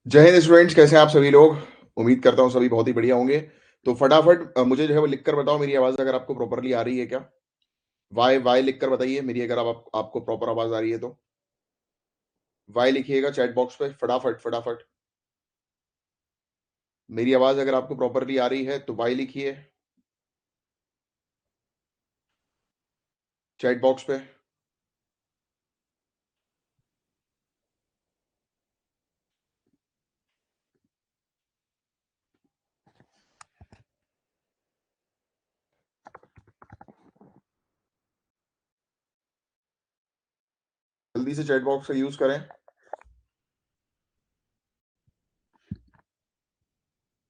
जय हिंद स्टूडेंट्स, कैसे हैं आप सभी लोग। उम्मीद करता हूँ सभी बहुत ही बढ़िया होंगे। तो फटाफट मुझे जो है वो लिख कर बताओ, मेरी आवाज़ अगर आपको प्रॉपर्ली आ रही है क्या। वाई वाई लिख कर बताइए मेरी, अगर आपको प्रॉपर आवाज़ आ रही है तो वाई लिखिएगा चैट बॉक्स पे फटाफट फटाफट। मेरी आवाज़ अगर आपको प्रॉपर्ली आ रही है तो वाई लिखिए चैट बॉक्स पे। जल्दी से चैट बॉक्स का यूज़ करें।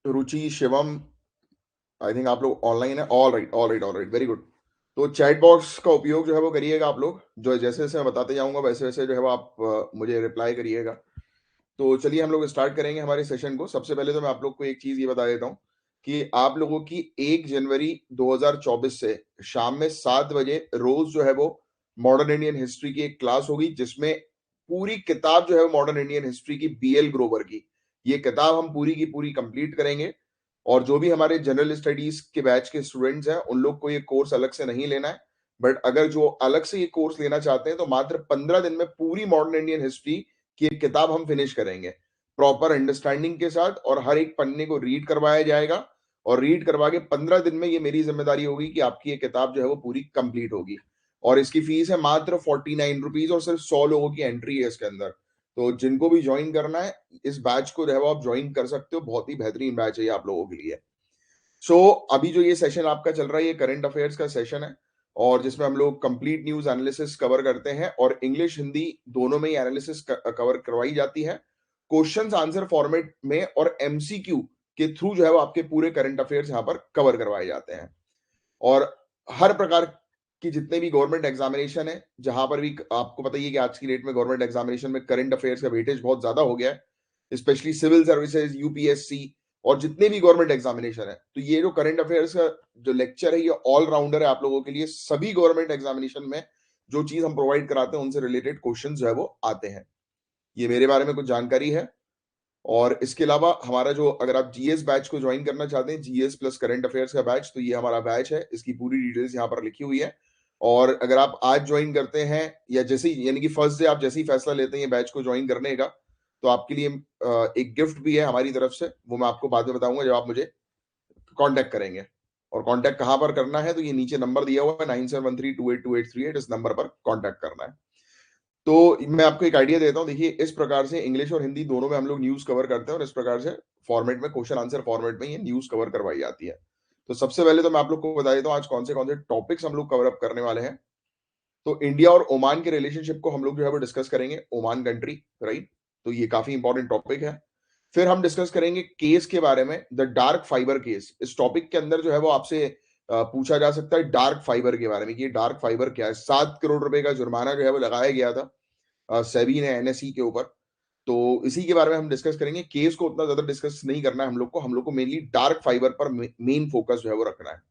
रुचि, शिवम, आई थिंक आप लोग ऑनलाइन है। All right all right all right, very good. तो चैट बॉक्स का उपयोग जो है वो करिएगा आप लोग, जो जैसे जैसे मैं बताते जाऊंगा वैसे वैसे जो है वो आप मुझे रिप्लाई करिएगा। तो चलिए हम लोग स्टार्ट करेंगे हमारे सेशन को। सबसे पहले तो मैं आप लोग को एक चीज ये बता देता हूँ कि आप लोगों की 1 जनवरी 2024 से शाम में 7 बजे रोज जो है वो मॉडर्न इंडियन हिस्ट्री की एक क्लास होगी, जिसमें पूरी किताब जो है मॉडर्न इंडियन हिस्ट्री की बीएल ग्रोवर की, ये किताब हम पूरी की पूरी कंप्लीट करेंगे। और जो भी हमारे जनरल स्टडीज के बैच के स्टूडेंट्स हैं उन लोग को ये कोर्स अलग से नहीं लेना है। बट अगर जो अलग से ये कोर्स लेना चाहते हैं तो मात्र 15 दिन में पूरी मॉडर्न इंडियन हिस्ट्री कि एक किताब हम फिनिश करेंगे प्रॉपर अंडरस्टैंडिंग के साथ, और हर एक पन्ने को रीड करवाया जाएगा। और रीड करवा के 15 दिन में ये मेरी जिम्मेदारी होगी कि आपकी ये किताब जो है वो पूरी कंप्लीट होगी। और इसकी फीस है मात्र 49 रुपीज, और सिर्फ 100 लोगों की एंट्री है इसके अंदर। तो जिनको भी ज्वाइन करना है इस बैच को जो है वो आप ज्वाइन कर सकते हो। बहुत ही बेहतरीन बैच है ये आप लोगों के लिए। सो अभी जो ये सेशन आपका चल रहा है ये करंट अफेयर्स का सेशन है, और जिसमें हम लोग कंप्लीट न्यूज एनालिसिस कवर करते हैं, और इंग्लिश हिंदी दोनों में ही एनालिसिस कवर करवाई जाती है। क्वेश्चंस आंसर फॉर्मेट में और एमसीक्यू के थ्रू जो है वो आपके पूरे करंट अफेयर्स यहाँ पर कवर करवाए जाते हैं। और हर प्रकार की जितने भी गवर्नमेंट एग्जामिनेशन है, जहां पर भी आपको पता ही है कि आज की डेट में गवर्नमेंट एग्जामिनेशन में करंट अफेयर्स का वेटेज बहुत ज्यादा हो गया है, स्पेशली सिविल सर्विसेज, यूपीएससी, और जितने भी गवर्नमेंट एग्जामिनेशन है। तो ये जो करंट अफेयर्स का जो लेक्चर है ये ऑल राउंडर है आप लोगों के लिए। सभी गवर्नमेंट एग्जामिनेशन में जो चीज हम प्रोवाइड कराते हैं उनसे रिलेटेड क्वेश्चन जो है वो आते हैं। ये मेरे बारे में कुछ जानकारी है। और इसके अलावा हमारा जो, अगर आप जीएस बैच को ज्वाइन करना चाहते हैं, जीएस प्लस करंट अफेयर्स का बैच, तो ये हमारा बैच है। इसकी पूरी डिटेल्स यहाँ पर लिखी हुई है। और अगर आप आज ज्वाइन करते हैं या जैसे ही, यानी कि फर्स्ट डे आप जैसे ही फैसला लेते हैं ये बैच को ज्वाइन करने का, तो आपके लिए एक गिफ्ट भी है हमारी तरफ से। वो मैं आपको बाद में बताऊंगा जब आप मुझे कांटेक्ट करेंगे। और कांटेक्ट कहाँ पर करना है, तो ये नीचे नंबर दिया हुआ है 9713282838, इस नंबर पर कांटेक्ट करना है। तो मैं आपको एक आइडिया देता हूँ। देखिए, इस प्रकार से इंग्लिश और हिंदी दोनों में हम लोग न्यूज़ कवर करते हैं, और इस प्रकार से फॉर्मेट में, क्वेश्चन आंसर फॉर्मेट में ये न्यूज़ कवर करवाई जाती है। तो सबसे पहले तो मैं आप लोग को बता देता हूँ आज कौन से टॉपिक्स हम लोग कवर अप करने वाले हैं। तो इंडिया और ओमान के रिलेशनशिप को हम लोग जो है वो डिस्कस करेंगे, ओमान कंट्री, राइट। तो ये काफी इंपॉर्टेंट टॉपिक है। फिर हम डिस्कस करेंगे केस के बारे में, द डार्क फाइबर केस। इस टॉपिक के अंदर जो है वो आपसे पूछा जा सकता है डार्क फाइबर के बारे में कि ये डार्क फाइबर क्या है। 7 करोड़ रुपए का जुर्माना जो है वो लगाया गया था सेबी ने एनएसई के ऊपर। तो इसी के बारे में हम डिस्कस करेंगे। केस को उतना ज्यादा डिस्कस नहीं करना है हम लोग को मेनली डार्क फाइबर पर मेन फोकस जो है वो रखना है।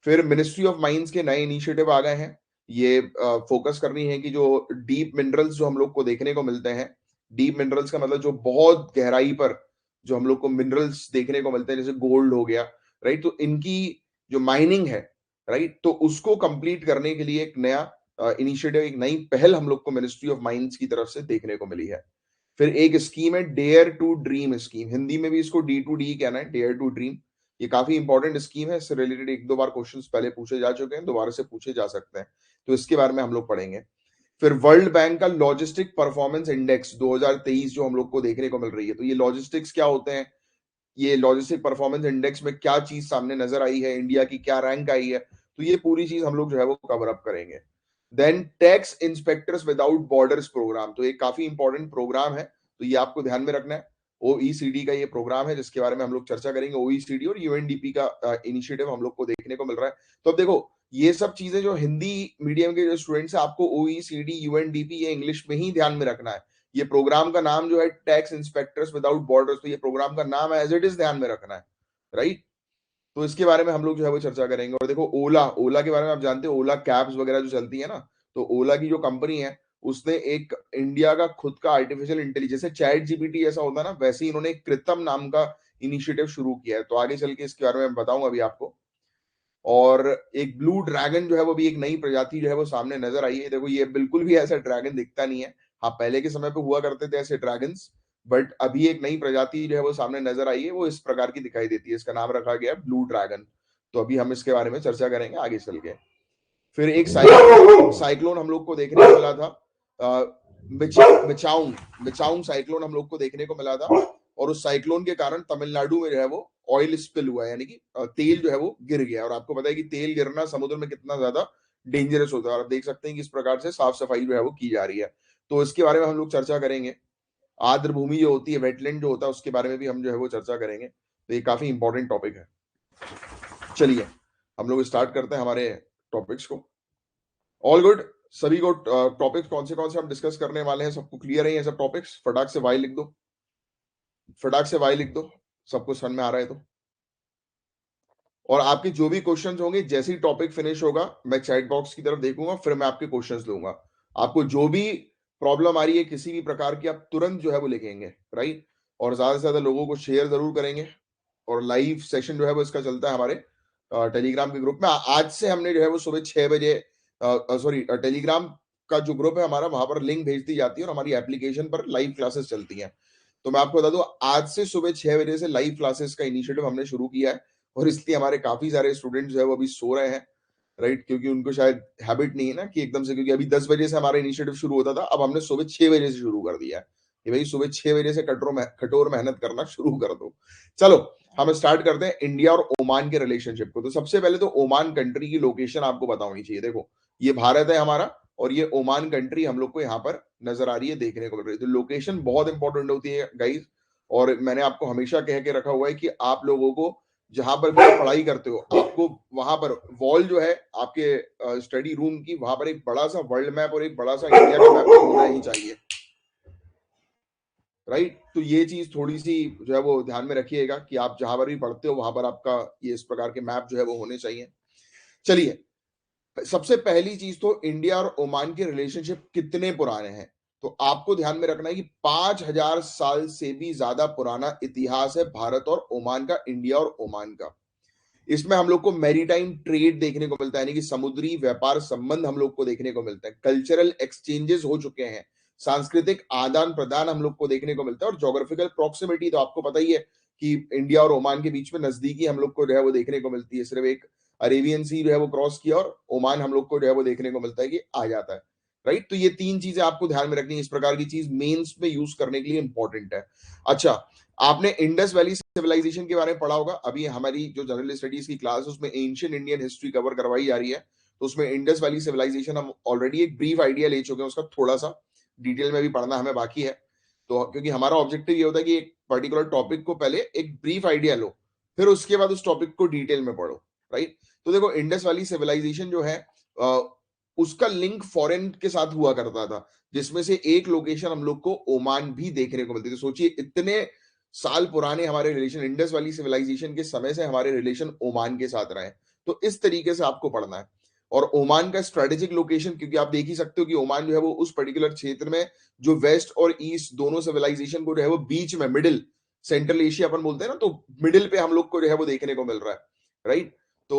फिर मिनिस्ट्री ऑफ माइंस के नए इनिशिएटिव आ गए हैं। ये फोकस करनी है कि जो डीप मिनरल्स जो हम लोग को देखने को मिलते हैं, डीप मिनरल्स का मतलब जो बहुत गहराई पर जो हम लोग को मिनरल्स देखने को मिलते हैं, जैसे गोल्ड हो गया, राइट। तो इनकी जो माइनिंग है, राइट, तो उसको कंप्लीट करने के लिए एक नया इनिशिएटिव, एक नई पहल हम लोग को मिनिस्ट्री ऑफ माइंस की तरफ से देखने को मिली है। फिर एक स्कीम है dare to dream scheme, Hindi में भी इसको D2D कहना है, डेयर टू ड्रीम। ये काफी इंपॉर्टेंट स्कीम है। इससे रिलेटेड एक दो बार क्वेश्चंस पहले पूछे जा चुके हैं, दोबारा से पूछे जा सकते हैं। तो इसके बारे में हम लोग पढ़ेंगे। फिर वर्ल्ड बैंक का लॉजिस्टिक परफॉर्मेंस इंडेक्स 2023 जो हम लोग को देखने को मिल रही है, तो ये लॉजिस्टिक्स क्या होते हैं, ये लॉजिस्टिक परफॉर्मेंस इंडेक्स में क्या चीज सामने नजर आई है, इंडिया की क्या रैंक आई है, तो ये पूरी चीज हम लोग जो है वो कवर अप करेंगे। Then tax inspectors without borders programme, तो ये काफी इंपॉर्टेंट प्रोग्राम है, तो ये आपको ध्यान में रखना है। ओईसीडी का ये प्रोग्राम है जिसके बारे में हम लोग चर्चा करेंगे। ओईसीडी और यूएनडीपी का इनिशिएटिव हम लोग को देखने को मिल रहा है। तो अब देखो, ये सब चीजें जो हिंदी मीडियम के जो स्टूडेंट्स हैं, आपको ओईसीडी यूएनडीपी ये इंग्लिश में ही ध्यान में रखना है। ये प्रोग्राम का नाम जो है टैक्स इंस्पेक्टर्स विदाउट बॉर्डर्स, तो ये प्रोग्राम का नाम है, एज इट इज ध्यान में रखना है, राइट। तो इसके बारे में हम लोग जो है वो चर्चा करेंगे। और देखो, ओला ओला के बारे में आप जानते हो, ओला कैब्स वगैरह जो चलती है ना, तो ओला की जो कंपनी है उसने एक इंडिया का खुद का आर्टिफिशियल इंटेलिजेंस, जैसे चैट जीपीटी ऐसा होता है ना, वैसे ही इन्होंने एक कृत्रिम नाम का इनिशिएटिव शुरू किया है। तो आगे चल के इसके बारे में बताऊंगा अभी आपको। और एक ब्लू ड्रैगन जो है वो भी एक नई प्रजाति जो है वो सामने नजर आई है। देखो ये बिल्कुल भी ऐसा ड्रैगन दिखता नहीं है। हाँ, पहले के समय पे हुआ करते थे ऐसे ड्रैगन्स, बट अभी एक नई प्रजाति जो है वो सामने नजर आई है, वो इस प्रकार की दिखाई देती है। इसका नाम रखा गया है ब्लू ड्रैगन। तो अभी हम इसके बारे में चर्चा करेंगे आगे चल के। फिर एक साइक्लोन हम लोग को देखने को मिला था, मिचाउंग मिचाउंग साइक्लोन हम लोग को देखने को मिला था। और उस साइक्लोन के कारण तमिलनाडु में जो है वो ऑयल स्पिल हुआ है, यानी कि तेल जो है वो गिर गया। और आपको पता है कि तेल गिरना समुद्र में कितना ज्यादा डेंजरस होता है, और आप देख सकते हैं कि इस प्रकार से साफ सफाई जो है वो की जा रही है। तो इसके बारे में हम लोग चर्चा करेंगे। आर्द्र भूमि जो होती है, वेटलैंड जो होता है, उसके बारे में भी हम जो है वो चर्चा करेंगे। तो ये काफी इंपॉर्टेंट टॉपिक है। चलिए हम लोग स्टार्ट करते हैं हमारे टॉपिक्स को। ऑल गुड, सभी को टॉपिक्स कौन से हम डिस्कस करने वाले हैं, सबको क्लियर है ये सब टॉपिक्स? फटाक से वाई लिख दो, फटाक से वाई लिख दो, सबको समझ में आ रहा है तो। और आपके जो भी क्वेश्चंस होंगे, जैसे ही टॉपिक फिनिश होगा मैं चैट बॉक्स की तरफ देखूंगा, फिर मैं आपके क्वेश्चंस लूंगा। आपको जो भी प्रॉब्लम आ रही है किसी भी प्रकार की, आप तुरंत जो है वो लिखेंगे, राइट? और ज्यादा से ज्यादा लोगों को शेयर जरूर करेंगे। और लाइव सेशन जो है वो इसका चलता है हमारे टेलीग्राम के ग्रुप में। आज से हमने जो है वो सुबह 6 बजे, सॉरी, टेलीग्राम का जो ग्रुप है हमारा, वहां पर लिंक भेज दी जाती है और हमारी एप्लीकेशन पर लाइव क्लासेस चलती हैं। तो मैं आपको बता दूं, आज से सुबह 6 बजे से लाइव क्लासेस का इनिशिएटिव हमने शुरू किया है। और इसलिए हमारे काफी सारे स्टूडेंट्स जो है वो अभी सो रहे हैं, राइट? क्योंकि उनको शायद हैबिट नहीं है ना कि एकदम से, क्योंकि अभी 10 बजे से हमारा इनिशिएटिव शुरू होता था, अब हमने सुबह 6 बजे से शुरू कर दिया है कि भाई सुबह 6 बजे से कठोर मेहनत करना शुरू कर दो। चलो हम स्टार्ट करते हैं इंडिया और ओमान के रिलेशनशिप को। तो सबसे पहले तो ओमान कंट्री की लोकेशन आपको पता होनी चाहिए। देखो ये भारत है हमारा, और ये ओमान कंट्री हम लोग को यहाँ पर नजर आ रही है, देखने को मिल रही है। तो लोकेशन बहुत इंपॉर्टेंट होती है गाइज। और मैंने आपको हमेशा कह के रखा हुआ है कि आप लोगों को जहां पर भी आप पढ़ाई करते हो, आपको वहां पर वॉल जो है आपके स्टडी रूम की, वहां पर एक बड़ा सा वर्ल्ड मैप और एक बड़ा सा इंडिया का मैप होना ही चाहिए, राइट? तो ये चीज थोड़ी सी जो है वो ध्यान में रखिएगा कि आप जहां पर भी पढ़ते हो वहां पर आपका ये इस प्रकार के मैप जो है वो होने चाहिए। चलिए, सबसे पहली चीज तो इंडिया और ओमान के रिलेशनशिप कितने पुराने हैं। तो आपको ध्यान में रखना है कि 5,000 साल से भी ज्यादा पुराना इतिहास है भारत और ओमान का, इंडिया और ओमान का। इसमें हम लोग को मैरीटाइम ट्रेड देखने को मिलता है, यानी कि समुद्री व्यापार संबंध हम लोग को देखने को मिलता है। कल्चरल एक्सचेंजेस हो चुके हैं, सांस्कृतिक आदान प्रदान हम लोग को देखने को मिलता है। और जोग्राफिकल प्रॉक्सिमिटी तो आपको पता ही है कि इंडिया और ओमान के बीच में नजदीकी हम लोग को जो है वो देखने को मिलती है। सिर्फ एक अरेबियन सी जो है वो क्रॉस किया और ओमान हम लोग को जो है वो देखने को मिलता है कि आ जाता है, राइट? तो ये तीन चीजें आपको ध्यान में रखनी है। इस प्रकार की चीज मेंस में यूज करने के लिए इंपॉर्टेंट है। अच्छा, आपने इंडस वैली सिविलाइजेशन के बारे में पढ़ा होगा। अभी हमारी जो जनरल स्टडीज की क्लास है उसमें एंशिएंट इंडियन हिस्ट्री कवर करवाई जा रही है। तो उसमें इंडस वैली सिविलाइजेशन हम ऑलरेडी एक ब्रीफ आइडिया ले चुके हैं, उसका थोड़ा सा डिटेल में भी पढ़ना हमें बाकी है। तो क्योंकि हमारा ऑब्जेक्टिव ये होता है कि एक पर्टिकुलर टॉपिक को पहले एक ब्रीफ आइडिया लो, फिर उसके बाद उस टॉपिक को डिटेल में पढ़ो, राइट? तो देखो इंडस वैली सिविलाइजेशन जो है, उसका लिंक फॉरेन के साथ हुआ करता था, जिसमें से एक लोकेशन हम लोग को ओमान भी देखने को मिलती थी। सोचिए इतने साल पुराने हमारे रिलेशन, इंडस वाली सिविलाइजेशन के समय से हमारे रिलेशन ओमान के साथ रहे। तो इस तरीके से आपको पढ़ना है। और ओमान का स्ट्रेटेजिक लोकेशन, क्योंकि आप देख ही सकते हो कि ओमान जो है वो उस पर्टिकुलर क्षेत्र में, जो वेस्ट और ईस्ट दोनों सिविलाइजेशन को जो है वो बीच में, मिडिल, सेंट्रल एशिया अपन बोलते हैं ना, तो मिडिल पे हम लोग को जो है वो देखने को मिल रहा है, राइट? तो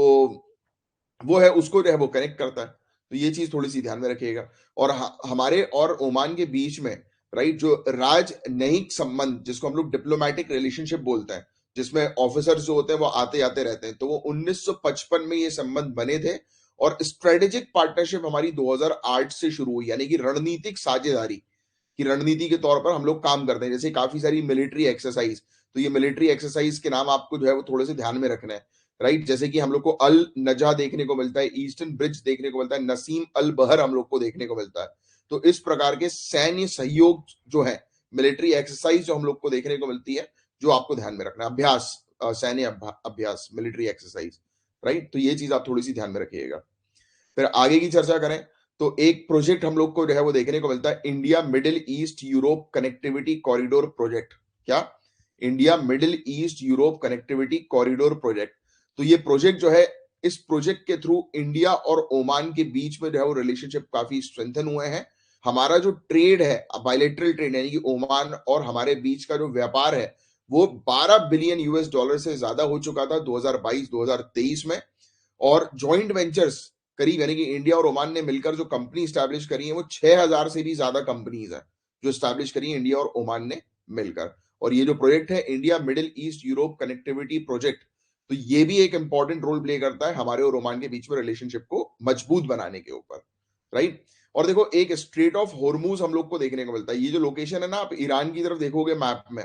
वो है, उसको जो है वो कनेक्ट करता है। तो ये चीज थोड़ी सी ध्यान में रखिएगा। और हमारे और ओमान के बीच में, राइट, जो राजनयिक संबंध, जिसको हम लोग डिप्लोमेटिक रिलेशनशिप बोलते हैं, जिसमें ऑफिसर्स जो होते हैं वो आते आते रहते हैं, तो वो 1955 में ये संबंध बने थे। और स्ट्रेटेजिक पार्टनरशिप हमारी 2008 से शुरू हुई, यानी कि रणनीतिक साझेदारी की रणनीति के तौर पर हम लोग काम करते हैं। जैसे काफी सारी मिलिट्री एक्सरसाइज, तो ये मिलिट्री एक्सरसाइज के नाम आपको जो है वो थोड़े से ध्यान में रखना है, राइट? जैसे कि हम लोग को अल नजा देखने को मिलता है, ईस्टर्न ब्रिज देखने को मिलता है, नसीम अल बहर हम लोग को देखने को मिलता है। तो इस प्रकार के सैन्य सहयोग जो है, मिलिट्री एक्सरसाइज जो हम लोग को देखने को मिलती है, जो आपको ध्यान में रखना है, अभ्यास, सैन्य अभ्यास, मिलिट्री एक्सरसाइज, राइट? तो ये चीज आप थोड़ी सी ध्यान में रखिएगा। फिर आगे की चर्चा करें तो एक प्रोजेक्ट हम लोग को जो है वो देखने को मिलता है, India Middle East Europe connectivity corridor project. क्या? India Middle East Europe connectivity corridor project. तो ये प्रोजेक्ट जो है, इस प्रोजेक्ट के थ्रू इंडिया और ओमान के बीच में जो है वो रिलेशनशिप काफी स्ट्रेंथन हुए हैं। हमारा जो ट्रेड है, बायलैटरल ट्रेड यानी कि ओमान और हमारे बीच का जो व्यापार है, वो 12 बिलियन यूएस डॉलर से ज्यादा हो चुका था 2022-2023 में। और जॉइंट वेंचर्स करीब यानी कि इंडिया और ओमान ने मिलकर जो कंपनी स्टैब्लिश करी है, वो 6000 से भी ज्यादा कंपनीज है जो स्टैब्लिश करी है इंडिया और ओमान ने मिलकर। और ये जो प्रोजेक्ट है India Middle East Europe connectivity project, तो ये भी एक इंपॉर्टेंट रोल प्ले करता है हमारे और ओमान के बीच में रिलेशनशिप को मजबूत बनाने के ऊपर, राइट। और देखो एक स्ट्रेट ऑफ हॉर्मूज हम लोग को देखने को मिलता है। ये जो लोकेशन है ना, आप ईरान की तरफ देखोगे मैप में,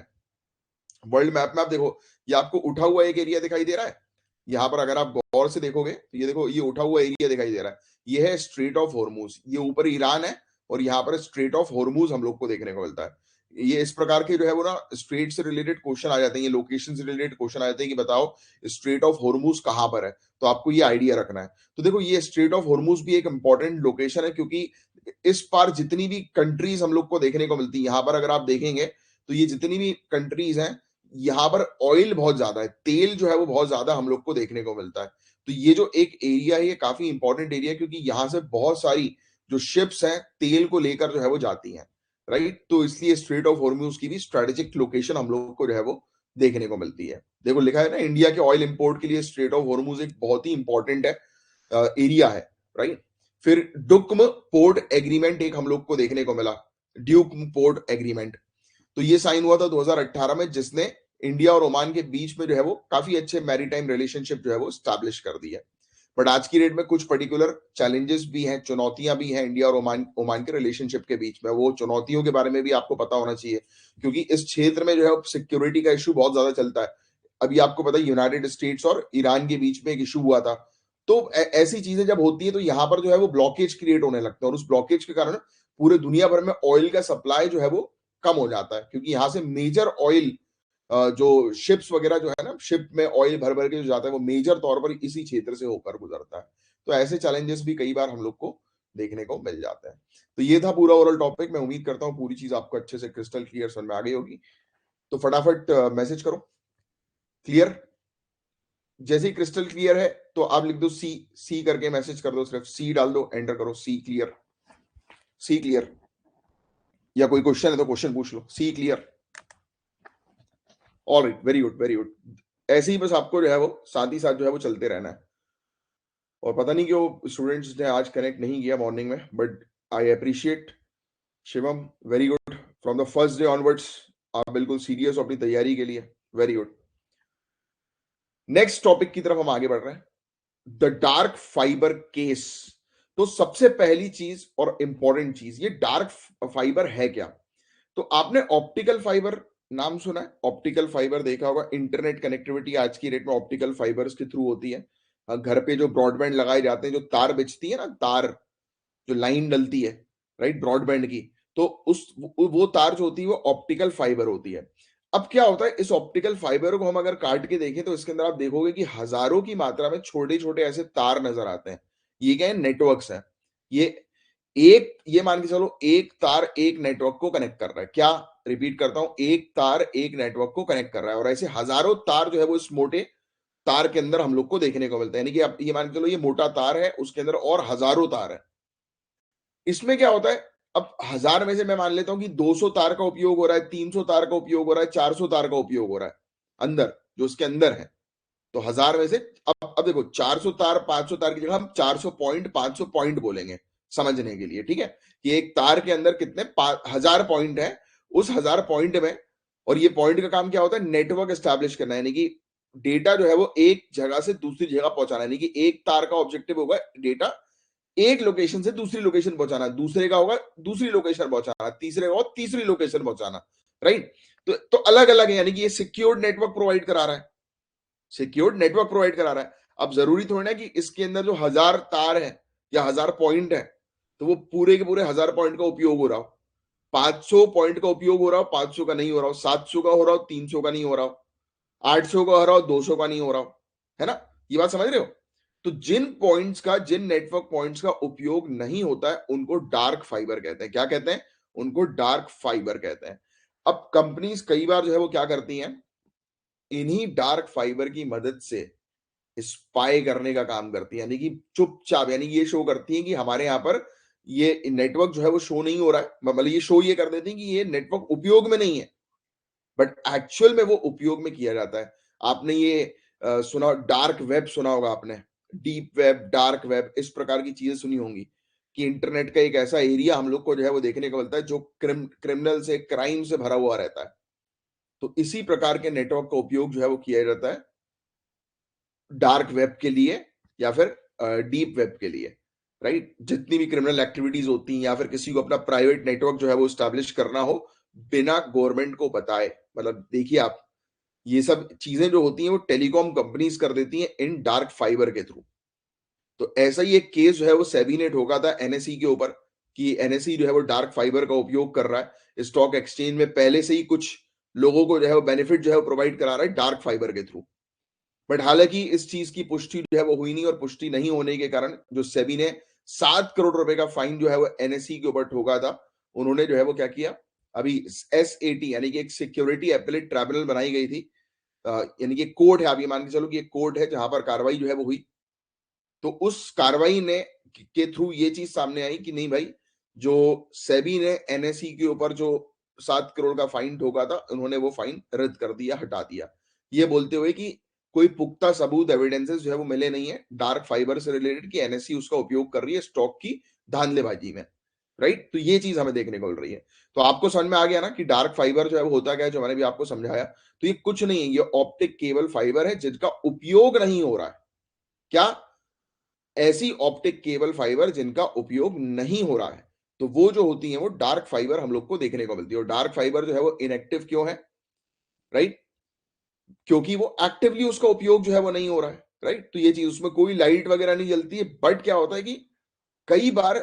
वर्ल्ड मैप में आप देखो, ये आपको उठा हुआ एक एरिया दिखाई दे रहा है। यहाँ पर अगर आप गौर से देखोगे तो ये देखो, ये उठा हुआ एरिया दिखाई दे रहा है, ये है स्ट्रेट ऑफ हॉर्मूज। ये ऊपर ईरान है और यहाँ पर स्ट्रेट ऑफ हॉर्मूज हम लोग को देखने को मिलता है। ये इस प्रकार के जो है वो ना स्ट्रेट से रिलेटेड क्वेश्चन आ जाते हैं, ये लोकेशन से रिलेटेड क्वेश्चन आ जाते हैं कि बताओ स्ट्रेट ऑफ हॉर्मूज कहाँ पर है, तो आपको ये आइडिया रखना है। तो देखो ये स्ट्रेट ऑफ हॉर्मूज भी एक इंपॉर्टेंट लोकेशन है, क्योंकि इस पार जितनी भी कंट्रीज हम लोग को देखने को मिलती है, यहाँ पर अगर आप देखेंगे तो ये जितनी भी कंट्रीज हैं, यहाँ पर ऑयल बहुत ज्यादा है, तेल जो है वो बहुत ज्यादा हम लोग को देखने को मिलता है। तो ये जो एक एरिया है, ये काफी इंपॉर्टेंट एरिया है, क्योंकि यहाँ से बहुत सारी जो शिप्स हैं तेल को लेकर जो है वो जाती हैं, राइट। तो इसलिए स्ट्रेट ऑफ हॉर्मूज की भी स्ट्रेटेजिक लोकेशन हम लोग को जो है वो देखने को मिलती है। देखो लिखा है ना, इंडिया के ऑयल इंपोर्ट के लिए स्ट्रेट ऑफ हॉर्मूज एक बहुत ही इंपॉर्टेंट है, एरिया है, राइट। फिर डुक्म पोर्ट एग्रीमेंट एक हम लोग को देखने को मिला, ड्यूक्म पोर्ट एग्रीमेंट। तो ये साइन हुआ था 2018 में, जिसने इंडिया और ओमान के बीच में जो है वो काफी अच्छे मैरीटाइम रिलेशनशिप जो है वो स्टैब्लिश कर दी है। बट आज की डेट में कुछ पर्टिकुलर चैलेंजेस भी हैं, चुनौतियां भी हैं इंडिया और ओमान के रिलेशनशिप के बीच में। वो चुनौतियों के बारे में भी आपको पता होना चाहिए, क्योंकि इस क्षेत्र में जो है सिक्योरिटी का इशू बहुत ज्यादा चलता है। अभी आपको पता है यूनाइटेड स्टेट्स और ईरान के बीच में एक इशू हुआ था। तो ऐसी चीजें जब होती है तो यहाँ पर जो है वो ब्लॉकेज क्रिएट होने लगता है, और उस ब्लॉकेज के कारण पूरे दुनिया भर में ऑयल का सप्लाई जो है वो कम हो जाता है, क्योंकि यहाँ से मेजर ऑयल जो शिप्स वगैरह जो है ना, शिप में ऑयल भर भर के जो जाता है वो मेजर तौर पर इसी क्षेत्र से होकर गुजरता है। तो ऐसे चैलेंजेस भी कई बार हम लोग को देखने को मिल जाते हैं। तो ये था पूरा ओवरऑल टॉपिक। मैं उम्मीद करता हूँ पूरी चीज आपको अच्छे से क्रिस्टल क्लियर समझ में आ गई होगी। तो फटाफट मैसेज करो क्लियर। जैसे ही क्रिस्टल क्लियर है तो आप लिख दो सी, सी करके मैसेज कर दो, सिर्फ सी डाल दो, एंटर करो, सी क्लियर, सी क्लियर। या कोई क्वेश्चन है तो क्वेश्चन पूछ लो, see clear. All right, very good very good. ऐसे ही बस आपको जो है वो साथ ही साथ जो है वो चलते रहना है। और पता नहीं क्यों स्टूडेंट्स ने आज कनेक्ट नहीं किया मॉर्निंग में, but I appreciate Shivam, very good. From the first day onwards आप बिल्कुल सीरियस हो अपनी तैयारी के लिए, वेरी गुड। नेक्स्ट टॉपिक की तरफ हम आगे बढ़ रहे हैं, द डार्क फाइबर केस। तो सबसे पहली चीज और इंपॉर्टेंट चीज, ये डार्क फाइबर है क्या? तो आपने ऑप्टिकल फाइबर नाम सुना है? ऑप्टिकल फाइबर देखा होगा, इंटरनेट कनेक्टिविटी आज की डेट में ऑप्टिकल फाइबर्स के थ्रू होती है। घर पे जो ब्रॉडबैंड लगाए जाते हैं, जो तार बिछती है ना, तार जो लाइन डलती है, राइट, ब्रॉडबैंड की, तो उस वो तार जो होती है वो ऑप्टिकल फाइबर होती है। अब क्या होता है, इस ऑप्टिकल फाइबर को हम अगर काट के देखें तो इसके अंदर आप देखोगे कि हजारों की मात्रा में छोटे छोटे ऐसे तार नजर आते हैं। ये क्या है? नेटवर्क्स है। ये ये मान के चलो एक तार एक नेटवर्क को कनेक्ट कर रहा है। क्या? रिपीट करता हूं, एक तार एक नेटवर्क को कनेक्ट कर रहा है, और ऐसे हजारों तार जो है वो इस मोटे तार के अंदर हम लोग को देखने को मिलता है। यानी कि आप ये मान के चलो ये मोटा तार है, उसके अंदर और हजारों तार है। इसमें क्या होता है, अब हजार में से मैं मान लेता हूं कि 200 तार का उपयोग हो रहा है, 300 तार का उपयोग हो रहा है, 400 तार का उपयोग हो रहा है अंदर, जो उसके अंदर है। तो हजार में से अब देखो 400 तार 500 तार की जगह हम 400 पॉइंट 500 पॉइंट बोलेंगे समझने के लिए, ठीक है? कि एक तार के अंदर कितने हजार पॉइंट है, उस हजार पॉइंट में। और ये पॉइंट का काम क्या होता है? नेटवर्क एस्टैब्लिश करना, यानी कि डेटा जो है वो एक जगह से दूसरी जगह पहुंचाना। यानी कि एक तार का ऑब्जेक्टिव होगा डेटा एक लोकेशन से दूसरी लोकेशन पहुंचाना, दूसरे का होगा दूसरी लोकेशन पहुंचाना, तीसरे का होगा तीसरी लोकेशन पहुंचाना, राइट। तो अलग अलग है, यानी कि ये सिक्योर्ड नेटवर्क प्रोवाइड करा रहा है, सिक्योर्ड नेटवर्क प्रोवाइड करा रहा है। अब जरूरी थोड़ी ना कि इसके अंदर जो हजार तार है या हजार पॉइंट है तो वो पूरे के पूरे हजार पॉइंट का उपयोग हो रहा हो। 500 पॉइंट का उपयोग हो रहा हो, 500 का नहीं हो रहा हो, 700 का हो रहा हो, 300 का नहीं हो रहा हो, 800 का हो रहा हो, 200 का नहीं हो रहा हो, है ना? ये बात समझ रहे हो? तो जिन पॉइंट्स का, जिन नेटवर्क पॉइंट्स का उपयोग नहीं होता है उनको डार्क फाइबर कहते हैं। क्या कहते हैं? उनको डार्क फाइबर कहते हैं। अब कंपनीज कई बार जो है वो क्या करती हैं, इन्हीं डार्क फाइबर की मदद से स्पाई करने का काम करती है, यानी कि चुपचाप, यानी कि ये शो करती है कि हमारे यहाँ पर ये नेटवर्क जो है वो शो नहीं हो रहा है, मतलब ये शो ये कर देते हैं कि ये नेटवर्क उपयोग में नहीं है, बट एक्चुअल में वो उपयोग में किया जाता है। आपने ये सुना, डार्क वेब सुना होगा आपने, डीप वेब, डार्क वेब, इस प्रकार की चीजें सुनी होंगी कि इंटरनेट का एक ऐसा एरिया हम लोग को जो है वो देखने को मिलता है जो क्रिमिनल से, क्राइम से भरा हुआ रहता है। तो इसी प्रकार के नेटवर्क का उपयोग जो है वो किया जाता है डार्क वेब के लिए या फिर डीप वेब के लिए, राइट? जितनी भी क्रिमिनल एक्टिविटीज होती हैं या फिर किसी को अपना प्राइवेट नेटवर्क जो है वो स्टैब्लिश करना हो बिना गवर्नमेंट को बताए, मतलब देखिए आप, ये सब चीजें जो होती हैं वो टेलीकॉम कंपनीज कर देती हैं इन डार्क फाइबर के थ्रू। तो ऐसा ही एक केस जो है वो सेबी ने ठोका था एनएसई के ऊपर कि एनएसई जो है वो डार्क फाइबर का उपयोग कर रहा है स्टॉक एक्सचेंज में, पहले से ही कुछ लोगों को जो है वो बेनिफिट जो है वो प्रोवाइड करा रहा है डार्क फाइबर के थ्रू। बट हालांकि इस चीज की पुष्टि जो है वो हुई नहीं, और पुष्टि नहीं होने के कारण जो सेबी ने 7 करोड़ रुपए का फाइन जो है वो एनएसई के ऊपर ठोका था, उन्होंने जो है वो क्या किया, अभी एसएटी यानी कि एक सिक्योरिटी एपेलेट ट्राइब्यूनल बनाई गई थी, यानी कि कोर्ट है, आप ये मान के चलो कि एक कोर्ट है जहां पर कार्रवाई जो है वो हुई। तो उस कार्रवाई ने के थ्रू ये चीज सामने आई कि नहीं भाई, जो सेबी ने एनएसई के ऊपर जो 7 करोड़ का फाइन ठोका था, उन्होंने वो फाइन रद्द कर दिया, हटा दिया, ये बोलते हुए कि कोई पुख्ता सबूत, एविडेंसेस जो है वो मिले नहीं है डार्क फाइबर से रिलेटेड कि एनएसई उसका उपयोग कर रही है स्टॉक की धांधलेबाजी में, राइट? तो ये चीज हमें देखने को मिल रही है। तो आपको समझ में आ गया ना कि डार्क फाइबर जो है वो होता क्या है, जो मैंने भी आपको समझाया। तो ये कुछ नहीं है, ये ऑप्टिक केबल फाइबर है जिनका उपयोग नहीं हो रहा है। क्या? ऐसी ऑप्टिक केबल फाइबर जिनका उपयोग नहीं हो रहा है, तो वो जो होती है वो डार्क फाइबर हम लोग को देखने को मिलती है। और डार्क फाइबर जो है वो इनएक्टिव क्यों है, राइट? क्योंकि वो एक्टिवली उसका उपयोग जो है वो नहीं हो रहा है, राइट? तो ये चीज, उसमें कोई लाइट वगैरह नहीं जलती है, बट क्या होता है कि कई बार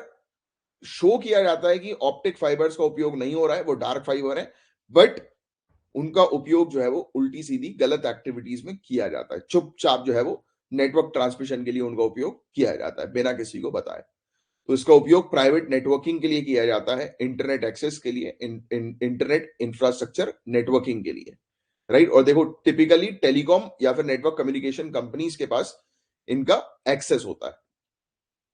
शो किया जाता है कि ऑप्टिक फाइबर्स का उपयोग नहीं हो रहा है, वो डार्क फाइबर है, बट उनका उपयोग जो है वो उल्टी सीधी गलत एक्टिविटीज में किया जाता है, चुपचाप जो है वो नेटवर्क ट्रांसमिशन के लिए उनका उपयोग किया जाता है बिना किसी को बताए। तो इसका उपयोग प्राइवेट नेटवर्किंग के लिए किया जाता है, इंटरनेट एक्सेस के लिए, इंटरनेट इंफ्रास्ट्रक्चर नेटवर्किंग के लिए, राइट? और देखो, टिपिकली टेलीकॉम या फिर नेटवर्क कम्युनिकेशन कंपनीज के पास इनका एक्सेस होता है।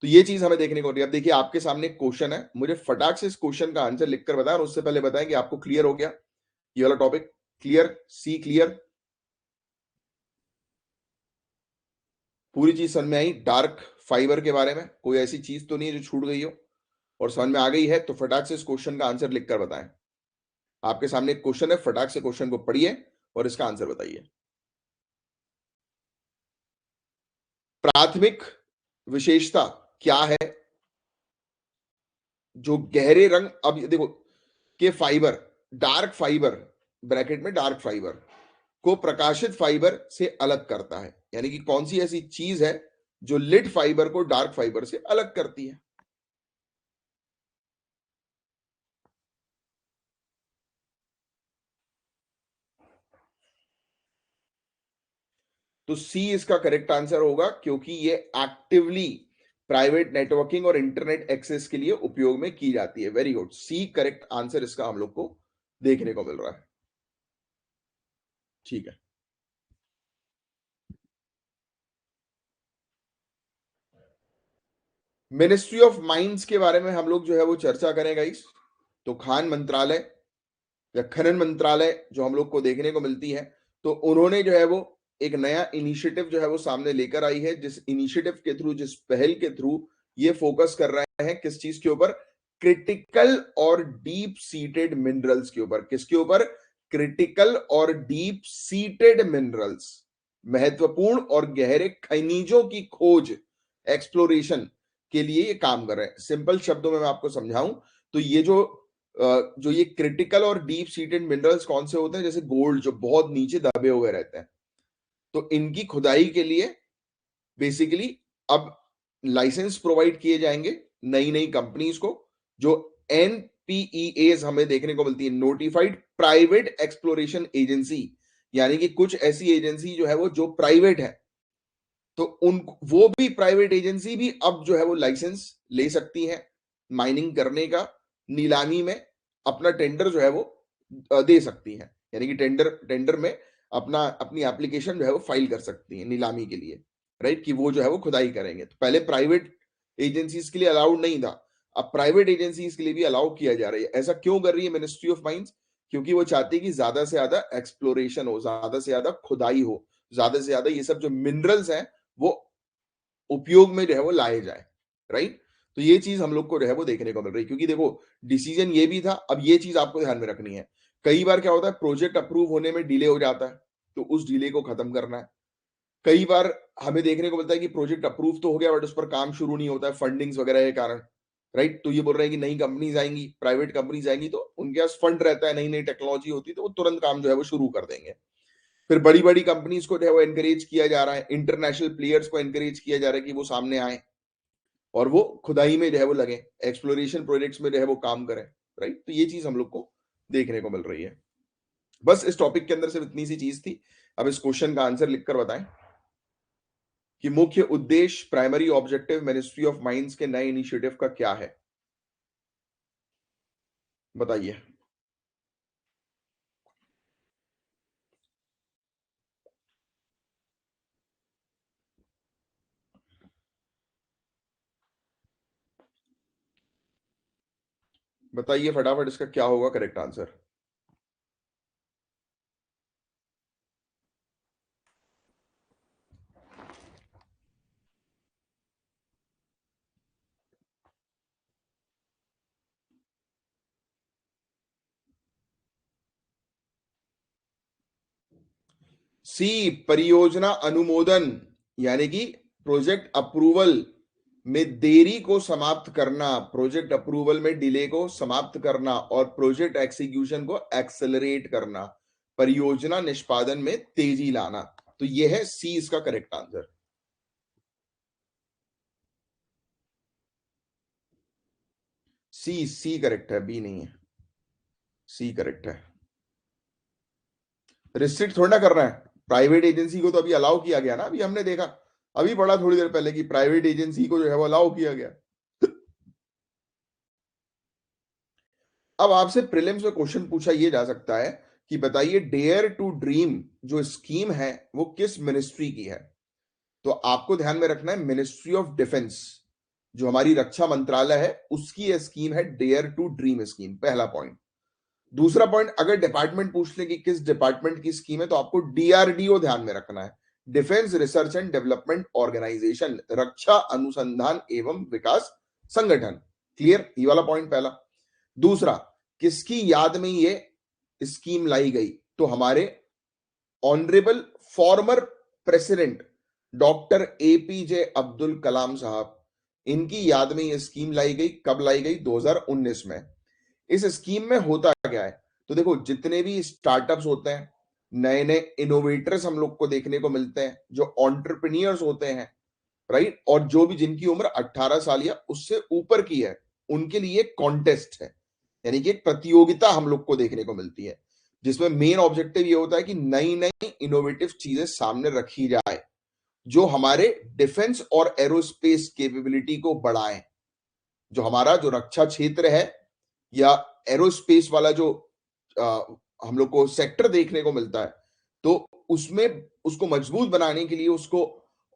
तो ये चीज हमें देखने को रही है। अब देखिए, आपके सामने एक क्वेश्चन है, मुझे फटाक से इस क्वेश्चन का आंसर लिखकर बताएं, और उससे पहले बताएं कि आपको क्लियर हो गया ये वाला टॉपिक। क्लियर? सी क्लियर? पूरी चीज समझ में आई डार्क फाइबर के बारे में? कोई ऐसी चीज तो नहीं है जो छूट गई हो? और समझ में आ गई है तो फटाक से इस क्वेश्चन का आंसर लिखकर बताएं। आपके सामने एक क्वेश्चन है, फटाक से क्वेश्चन को पढ़िए और इसका आंसर बताइए। प्राथमिक विशेषता क्या है जो गहरे रंग, अब ये देखो, के फाइबर, डार्क फाइबर, ब्रैकेट में डार्क फाइबर को प्रकाशित फाइबर से अलग करता है? यानी कि कौन सी ऐसी चीज है जो लिट फाइबर को डार्क फाइबर से अलग करती है? तो सी इसका करेक्ट आंसर होगा, क्योंकि ये एक्टिवली प्राइवेट नेटवर्किंग और इंटरनेट एक्सेस के लिए उपयोग में की जाती है। Very good, C correct answer इसका हम लोग को देखने को मिल रहा है। ठीक है, मिनिस्ट्री ऑफ माइंस के बारे में हम लोग जो है वो चर्चा करें गाइस। तो खान मंत्रालय या खनन मंत्रालय जो हम लोग को देखने को मिलती है, तो उन्होंने जो है वो एक नया इनिशिएटिव जो है वो सामने लेकर आई है, जिस इनिशिएटिव के थ्रू, जिस पहल के थ्रू ये फोकस कर रहे हैं किस चीज के ऊपर? क्रिटिकल और डीप सीटेड मिनरल्स के ऊपर। किसके ऊपर? क्रिटिकल और डीप सीटेड मिनरल्स, महत्वपूर्ण और गहरे खनिजों की खोज, एक्सप्लोरेशन के लिए ये काम कर रहे हैं। सिंपल शब्दों में मैं आपको समझाऊं तो ये जो ये क्रिटिकल और डीप सीटेड मिनरल्स कौन से होते हैं? जैसे गोल्ड, जो बहुत नीचे दबे हुए रहते हैं, तो इनकी खुदाई के लिए बेसिकली अब लाइसेंस प्रोवाइड किए जाएंगे नई नई कंपनीज को, जो एनपीईएस हमें देखने को मिलती है, नोटिफाइड प्राइवेट एक्सप्लोरेशन एजेंसी। यानी कि कुछ ऐसी एजेंसी जो है वो जो प्राइवेट है, तो उन वो भी प्राइवेट एजेंसी भी अब जो है वो लाइसेंस ले सकती है माइनिंग करने का, नीलामी में अपना टेंडर जो है वो दे सकती है। यानी कि टेंडर में अपनी एप्लीकेशन जो है वो फाइल कर सकती है नीलामी के लिए, राइट? कि वो जो है वो खुदाई करेंगे। तो पहले प्राइवेट एजेंसीज के लिए अलाउड नहीं था, अब प्राइवेट एजेंसीज के लिए भी अलाउ किया जा रहा है। ऐसा क्यों कर रही है मिनिस्ट्री ऑफ माइंस? क्योंकि वो चाहती है कि ज्यादा से ज्यादा एक्सप्लोरेशन हो, ज्यादा से ज्यादा खुदाई हो, ज्यादा से ज्यादा ये सब जो मिनरल्स हैं वो उपयोग में जो है वो लाए जाए, राइट? तो ये चीज हम लोग को जो है वो देखने को मिल रही है, क्योंकि देखो डिसीजन ये भी था। अब ये चीज आपको ध्यान में रखनी है, कई बार क्या होता है प्रोजेक्ट अप्रूव होने में डिले हो जाता है, तो उस डिले को खत्म करना है। कई बार हमें देखने को मिलता है कि प्रोजेक्ट अप्रूव तो हो गया बट उस पर काम शुरू नहीं होता है फंडिंग्स वगैरह के कारण, राइट? तो ये बोल रहे हैं कि नई कंपनीज आएंगी, प्राइवेट कंपनीज आएंगी, तो उनके पास फंड रहता है, नई नई टेक्नोलॉजी होती है, तो वो तुरंत काम जो है वो शुरू कर देंगे। फिर बड़ी बड़ी कंपनीज को जो है वो एनकरेज किया जा रहा है, इंटरनेशनल प्लेयर्स को एनकरेज किया जा रहा है कि वो सामने आए और वो खुदाई में जो है वो लगे, एक्सप्लोरेशन प्रोजेक्ट्स में जो है वो काम करें, राइट? तो ये चीज हम लोग को देखने को मिल रही है। बस इस टॉपिक के अंदर सिर्फ इतनी सी चीज थी। अब इस क्वेश्चन का आंसर लिखकर बताएं कि मुख्य उद्देश्य primary objective ministry of mines के नए इनिशिएटिव का क्या है? बताइए। बताइए फटाफट, इसका क्या होगा करेक्ट आंसर? सी, परियोजना अनुमोदन, यानी कि प्रोजेक्ट अप्रूवल में देरी को समाप्त करना, प्रोजेक्ट अप्रूवल में डिले को समाप्त करना और प्रोजेक्ट एक्सिक्यूशन को एक्सेलरेट करना, परियोजना निष्पादन में तेजी लाना। तो यह है सी इसका करेक्ट आंसर। सी, सी करेक्ट है, बी नहीं है, सी करेक्ट है। रिस्ट्रिक्ट थोड़ा ना कर रहा है, प्राइवेट एजेंसी को तो अभी अलाउ किया गया ना, अभी हमने देखा, अभी पढ़ा थोड़ी देर पहले कि प्राइवेट एजेंसी को जो है वो अलाउ किया गया। अब आपसे प्रीलिम्स में क्वेश्चन पूछा ये जा सकता है कि बताइए डेयर टू ड्रीम जो स्कीम है वो किस मिनिस्ट्री की है? तो आपको ध्यान में रखना है मिनिस्ट्री ऑफ डिफेंस, जो हमारी रक्षा मंत्रालय है, उसकी यह स्कीम है डेयर टू ड्रीम स्कीम, पहला पॉइंट। दूसरा पॉइंट, अगर डिपार्टमेंट पूछ ले कि किस डिपार्टमेंट की स्कीम है, तो आपको डीआरडीओ ध्यान में रखना है, defence research and development organisation, रक्षा अनुसंधान एवं विकास संगठन। क्लियर? ये वाला पॉइंट पहला। दूसरा, किसकी याद में ये स्कीम लाई गई? तो हमारे honourable former president doctor APJ Abdul Kalam साहब, इनकी याद में ये स्कीम लाई गई। कब लाई गई? 2019 में। इस स्कीम में होता क्या है? तो देखो, जितने भी स्टार्टअप्स होते हैं, नए नए इनोवेटर्स हम लोग को देखने को मिलते हैं, जो ऑन्टरप्रेन्योर्स होते हैं, राइट, और जो भी जिनकी उम्र 18 साल या उससे ऊपर की है, उनके लिए कॉन्टेस्ट है, यानी कि एक प्रतियोगिता हम लोग को देखने को मिलती है, जिसमें मेन ऑब्जेक्टिव ये होता है कि नई नई इनोवेटिव चीजें सामने रखी जाए जो हमारे डिफेंस और एरोस्पेस कैपेबिलिटी को बढ़ाएं। जो हमारा जो रक्षा क्षेत्र है या एरोस्पेस वाला जो आ, हम लोग को सेक्टर देखने को मिलता है, तो उसमें उसको मजबूत बनाने के लिए, उसको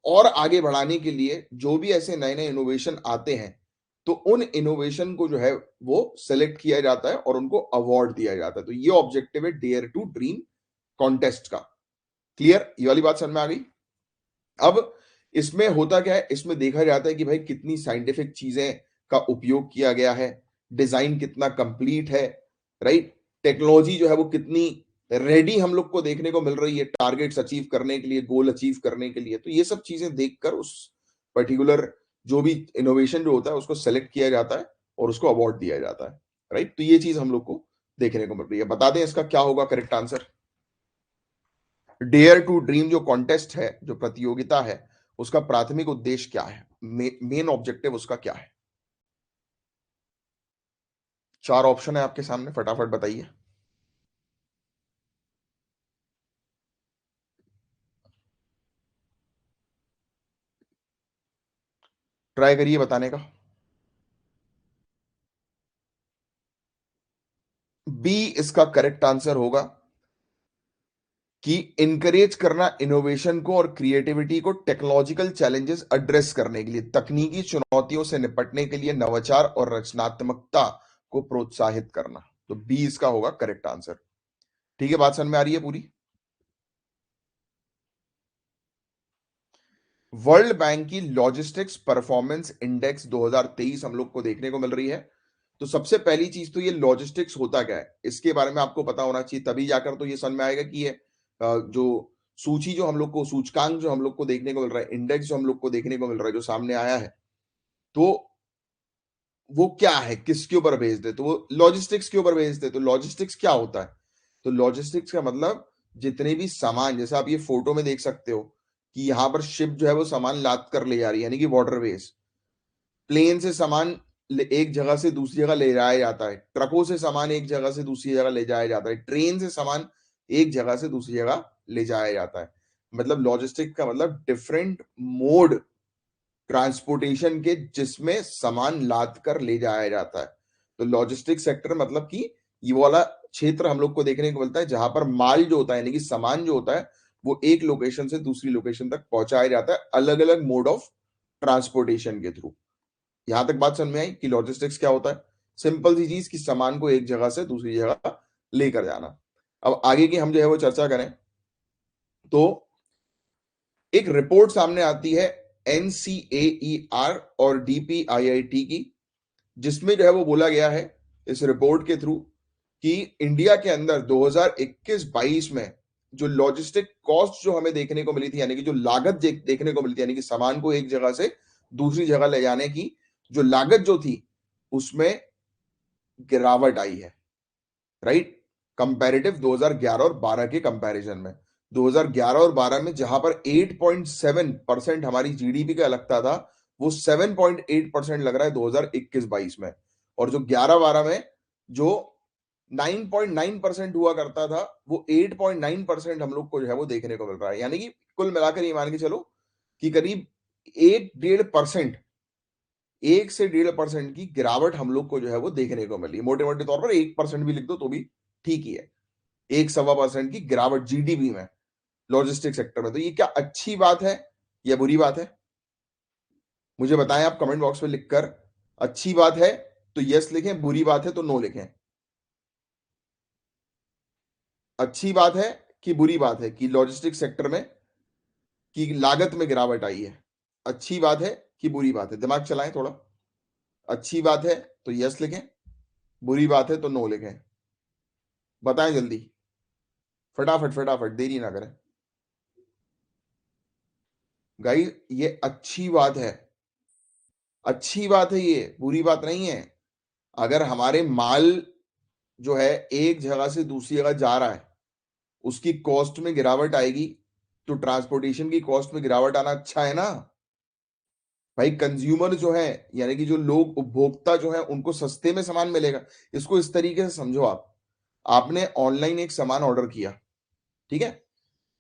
और आगे बढ़ाने के लिए जो भी ऐसे नए नए इनोवेशन आते हैं, तो उन इनोवेशन को जो है वो सेलेक्ट किया जाता है और उनको अवार्ड दिया जाता है। तो ये ऑब्जेक्टिव है डेयर टू ड्रीम कॉन्टेस्ट का। क्लियर? ये वाली बात समझ में आ गई? अब इसमें होता क्या है, इसमें देखा जाता है कि भाई कितनी साइंटिफिक चीजें का उपयोग किया गया है, डिजाइन कितना कंप्लीट है, राइट, टेक्नोलॉजी जो है वो कितनी रेडी हम लोग को देखने को मिल रही है टारगेट्स अचीव करने के लिए, गोल अचीव करने के लिए। तो ये सब चीजें देखकर उस पर्टिकुलर जो भी इनोवेशन जो होता है उसको सेलेक्ट किया जाता है और उसको अवार्ड दिया जाता है, राइट? तो ये चीज हम लोग को देखने को मिल रही है। बता दें इसका क्या होगा correct answer? Dare to dream जो कॉन्टेस्ट है, जो प्रतियोगिता है, उसका प्राथमिक उद्देश्य क्या है, मेन ऑब्जेक्टिव उसका क्या है? चार ऑप्शन है आपके सामने, फटाफट बताइए। ट्राई करिए बताने का। बी इसका करेक्ट आंसर होगा। कि इनकरेज करना इनोवेशन को और क्रिएटिविटी को टेक्नोलॉजिकल चैलेंजेस एड्रेस करने के लिए, तकनीकी चुनौतियों से निपटने के लिए नवाचार और रचनात्मकता को प्रोत्साहित करना। तो बी इसका होगा करेक्ट आंसर। ठीक है, बात समझ में आ रही है पूरी? वर्ल्ड बैंक की लॉजिस्टिक्स परफॉर्मेंस इंडेक्स 2023 हम लोग को देखने को मिल रही है। तो सबसे पहली चीज तो ये लॉजिस्टिक्स होता क्या है, इसके बारे में आपको पता होना चाहिए, तभी जाकर तो ये समझ में आएगा कि ये जो सूची जो हम लोग को, सूचकांक जो हम लोग को देखने को मिल रहा है, इंडेक्स जो हम लोग को देखने को मिल रहा है, जो सामने आया है, तो वो क्या है, किसके ऊपर बेस्ड है? तो वो लॉजिस्टिक्स के ऊपर बेस्ड है। तो लॉजिस्टिक्स क्या होता है? तो लॉजिस्टिक्स का मतलब जितने भी सामान, जैसे आप ये फोटो में देख सकते हो कि यहां पर शिप जो है वो सामान लाद कर ले जा रही है, यानी कि वाटरवेज। प्लेन से सामान एक जगह से दूसरी जगह ले जाया जाता है, ट्रकों से सामान एक जगह से दूसरी जगह ले जाया जाता है, ट्रेन से सामान एक जगह से दूसरी जगह ले जाया जाता है। मतलब लॉजिस्टिक का मतलब डिफरेंट मोड ट्रांसपोर्टेशन के जिसमें सामान लाद कर ले जाया जाता है। तो लॉजिस्टिक सेक्टर मतलब कि ये वाला क्षेत्र हम लोग को देखने को मिलता है जहां पर माल जो होता है, यानी कि सामान जो होता है, वो एक लोकेशन से दूसरी लोकेशन तक पहुंचाया जाता है अलग अलग मोड ऑफ ट्रांसपोर्टेशन के थ्रू। यहां तक बात समझ में आई कि लॉजिस्टिक्स क्या होता है? सिंपल सी चीज कि सामान को एक जगह से दूसरी जगह लेकर जाना। अब आगे की हम जो है वो चर्चा करें तो एक रिपोर्ट सामने आती है एनसीएईआर और डीपीआईआईटी की, जिसमें जो है वो बोला गया है इस रिपोर्ट के थ्रू कि इंडिया के अंदर 2021-22 में जो लॉजिस्टिक कॉस्ट जो हमें देखने को मिली थी, यानी कि जो लागत देखने को मिली थी, यानी कि सामान को एक जगह से दूसरी जगह ले जाने की जो लागत जो थी, उसमें गिरावट आई है। राइट? कंपैरेटिव 2011 और 12 के कंपैरिजन में 2011 और 12 में जहां पर 8.7% हमारी जीडीपी का लगता था, वो 7.8% लग रहा है 2021-22 में। और जो 11-12 में जो 9.9% हुआ करता था, वो 8.9% हम लोग को जो है वो देखने को मिल रहा है। यानी कि कुल मिलाकर ये मान के चलो कि करीब 1-1.5%, 1 से 1.5% की गिरावट हम लोग को जो है वो देखने को मिली। मोटे मोटे तौर पर 1% भी लिख दो तो भी ठीक ही है। 1-1.25% की गिरावट जीडीपी में, लॉजिस्टिक सेक्टर में। तो ये क्या अच्छी बात है या बुरी बात है? मुझे बताएं आप कमेंट बॉक्स में लिखकर। अच्छी बात है तो यस लिखें, बुरी बात है तो नो लिखें। अच्छी बात है कि बुरी बात है कि लॉजिस्टिक सेक्टर में की लागत में गिरावट आई है? अच्छी बात है कि बुरी बात है? दिमाग चलाएं थोड़ा। अच्छी बात है तो यस लिखें, बुरी बात है तो नो लिखें। बताएं जल्दी, फटाफट फटाफट, देरी ना करें। गाइस ये अच्छी बात है, अच्छी बात है, ये बुरी बात नहीं है। अगर हमारे माल जो है एक जगह से दूसरी जगह जा रहा है, उसकी कॉस्ट में गिरावट आएगी, तो ट्रांसपोर्टेशन की कॉस्ट में गिरावट आना अच्छा है ना भाई। कंज्यूमर जो है, यानी कि जो लोग, उपभोक्ता जो है, उनको सस्ते में सामान मिलेगा। इसको इस तरीके से समझो आप, आपने ऑनलाइन एक सामान ऑर्डर किया, ठीक है?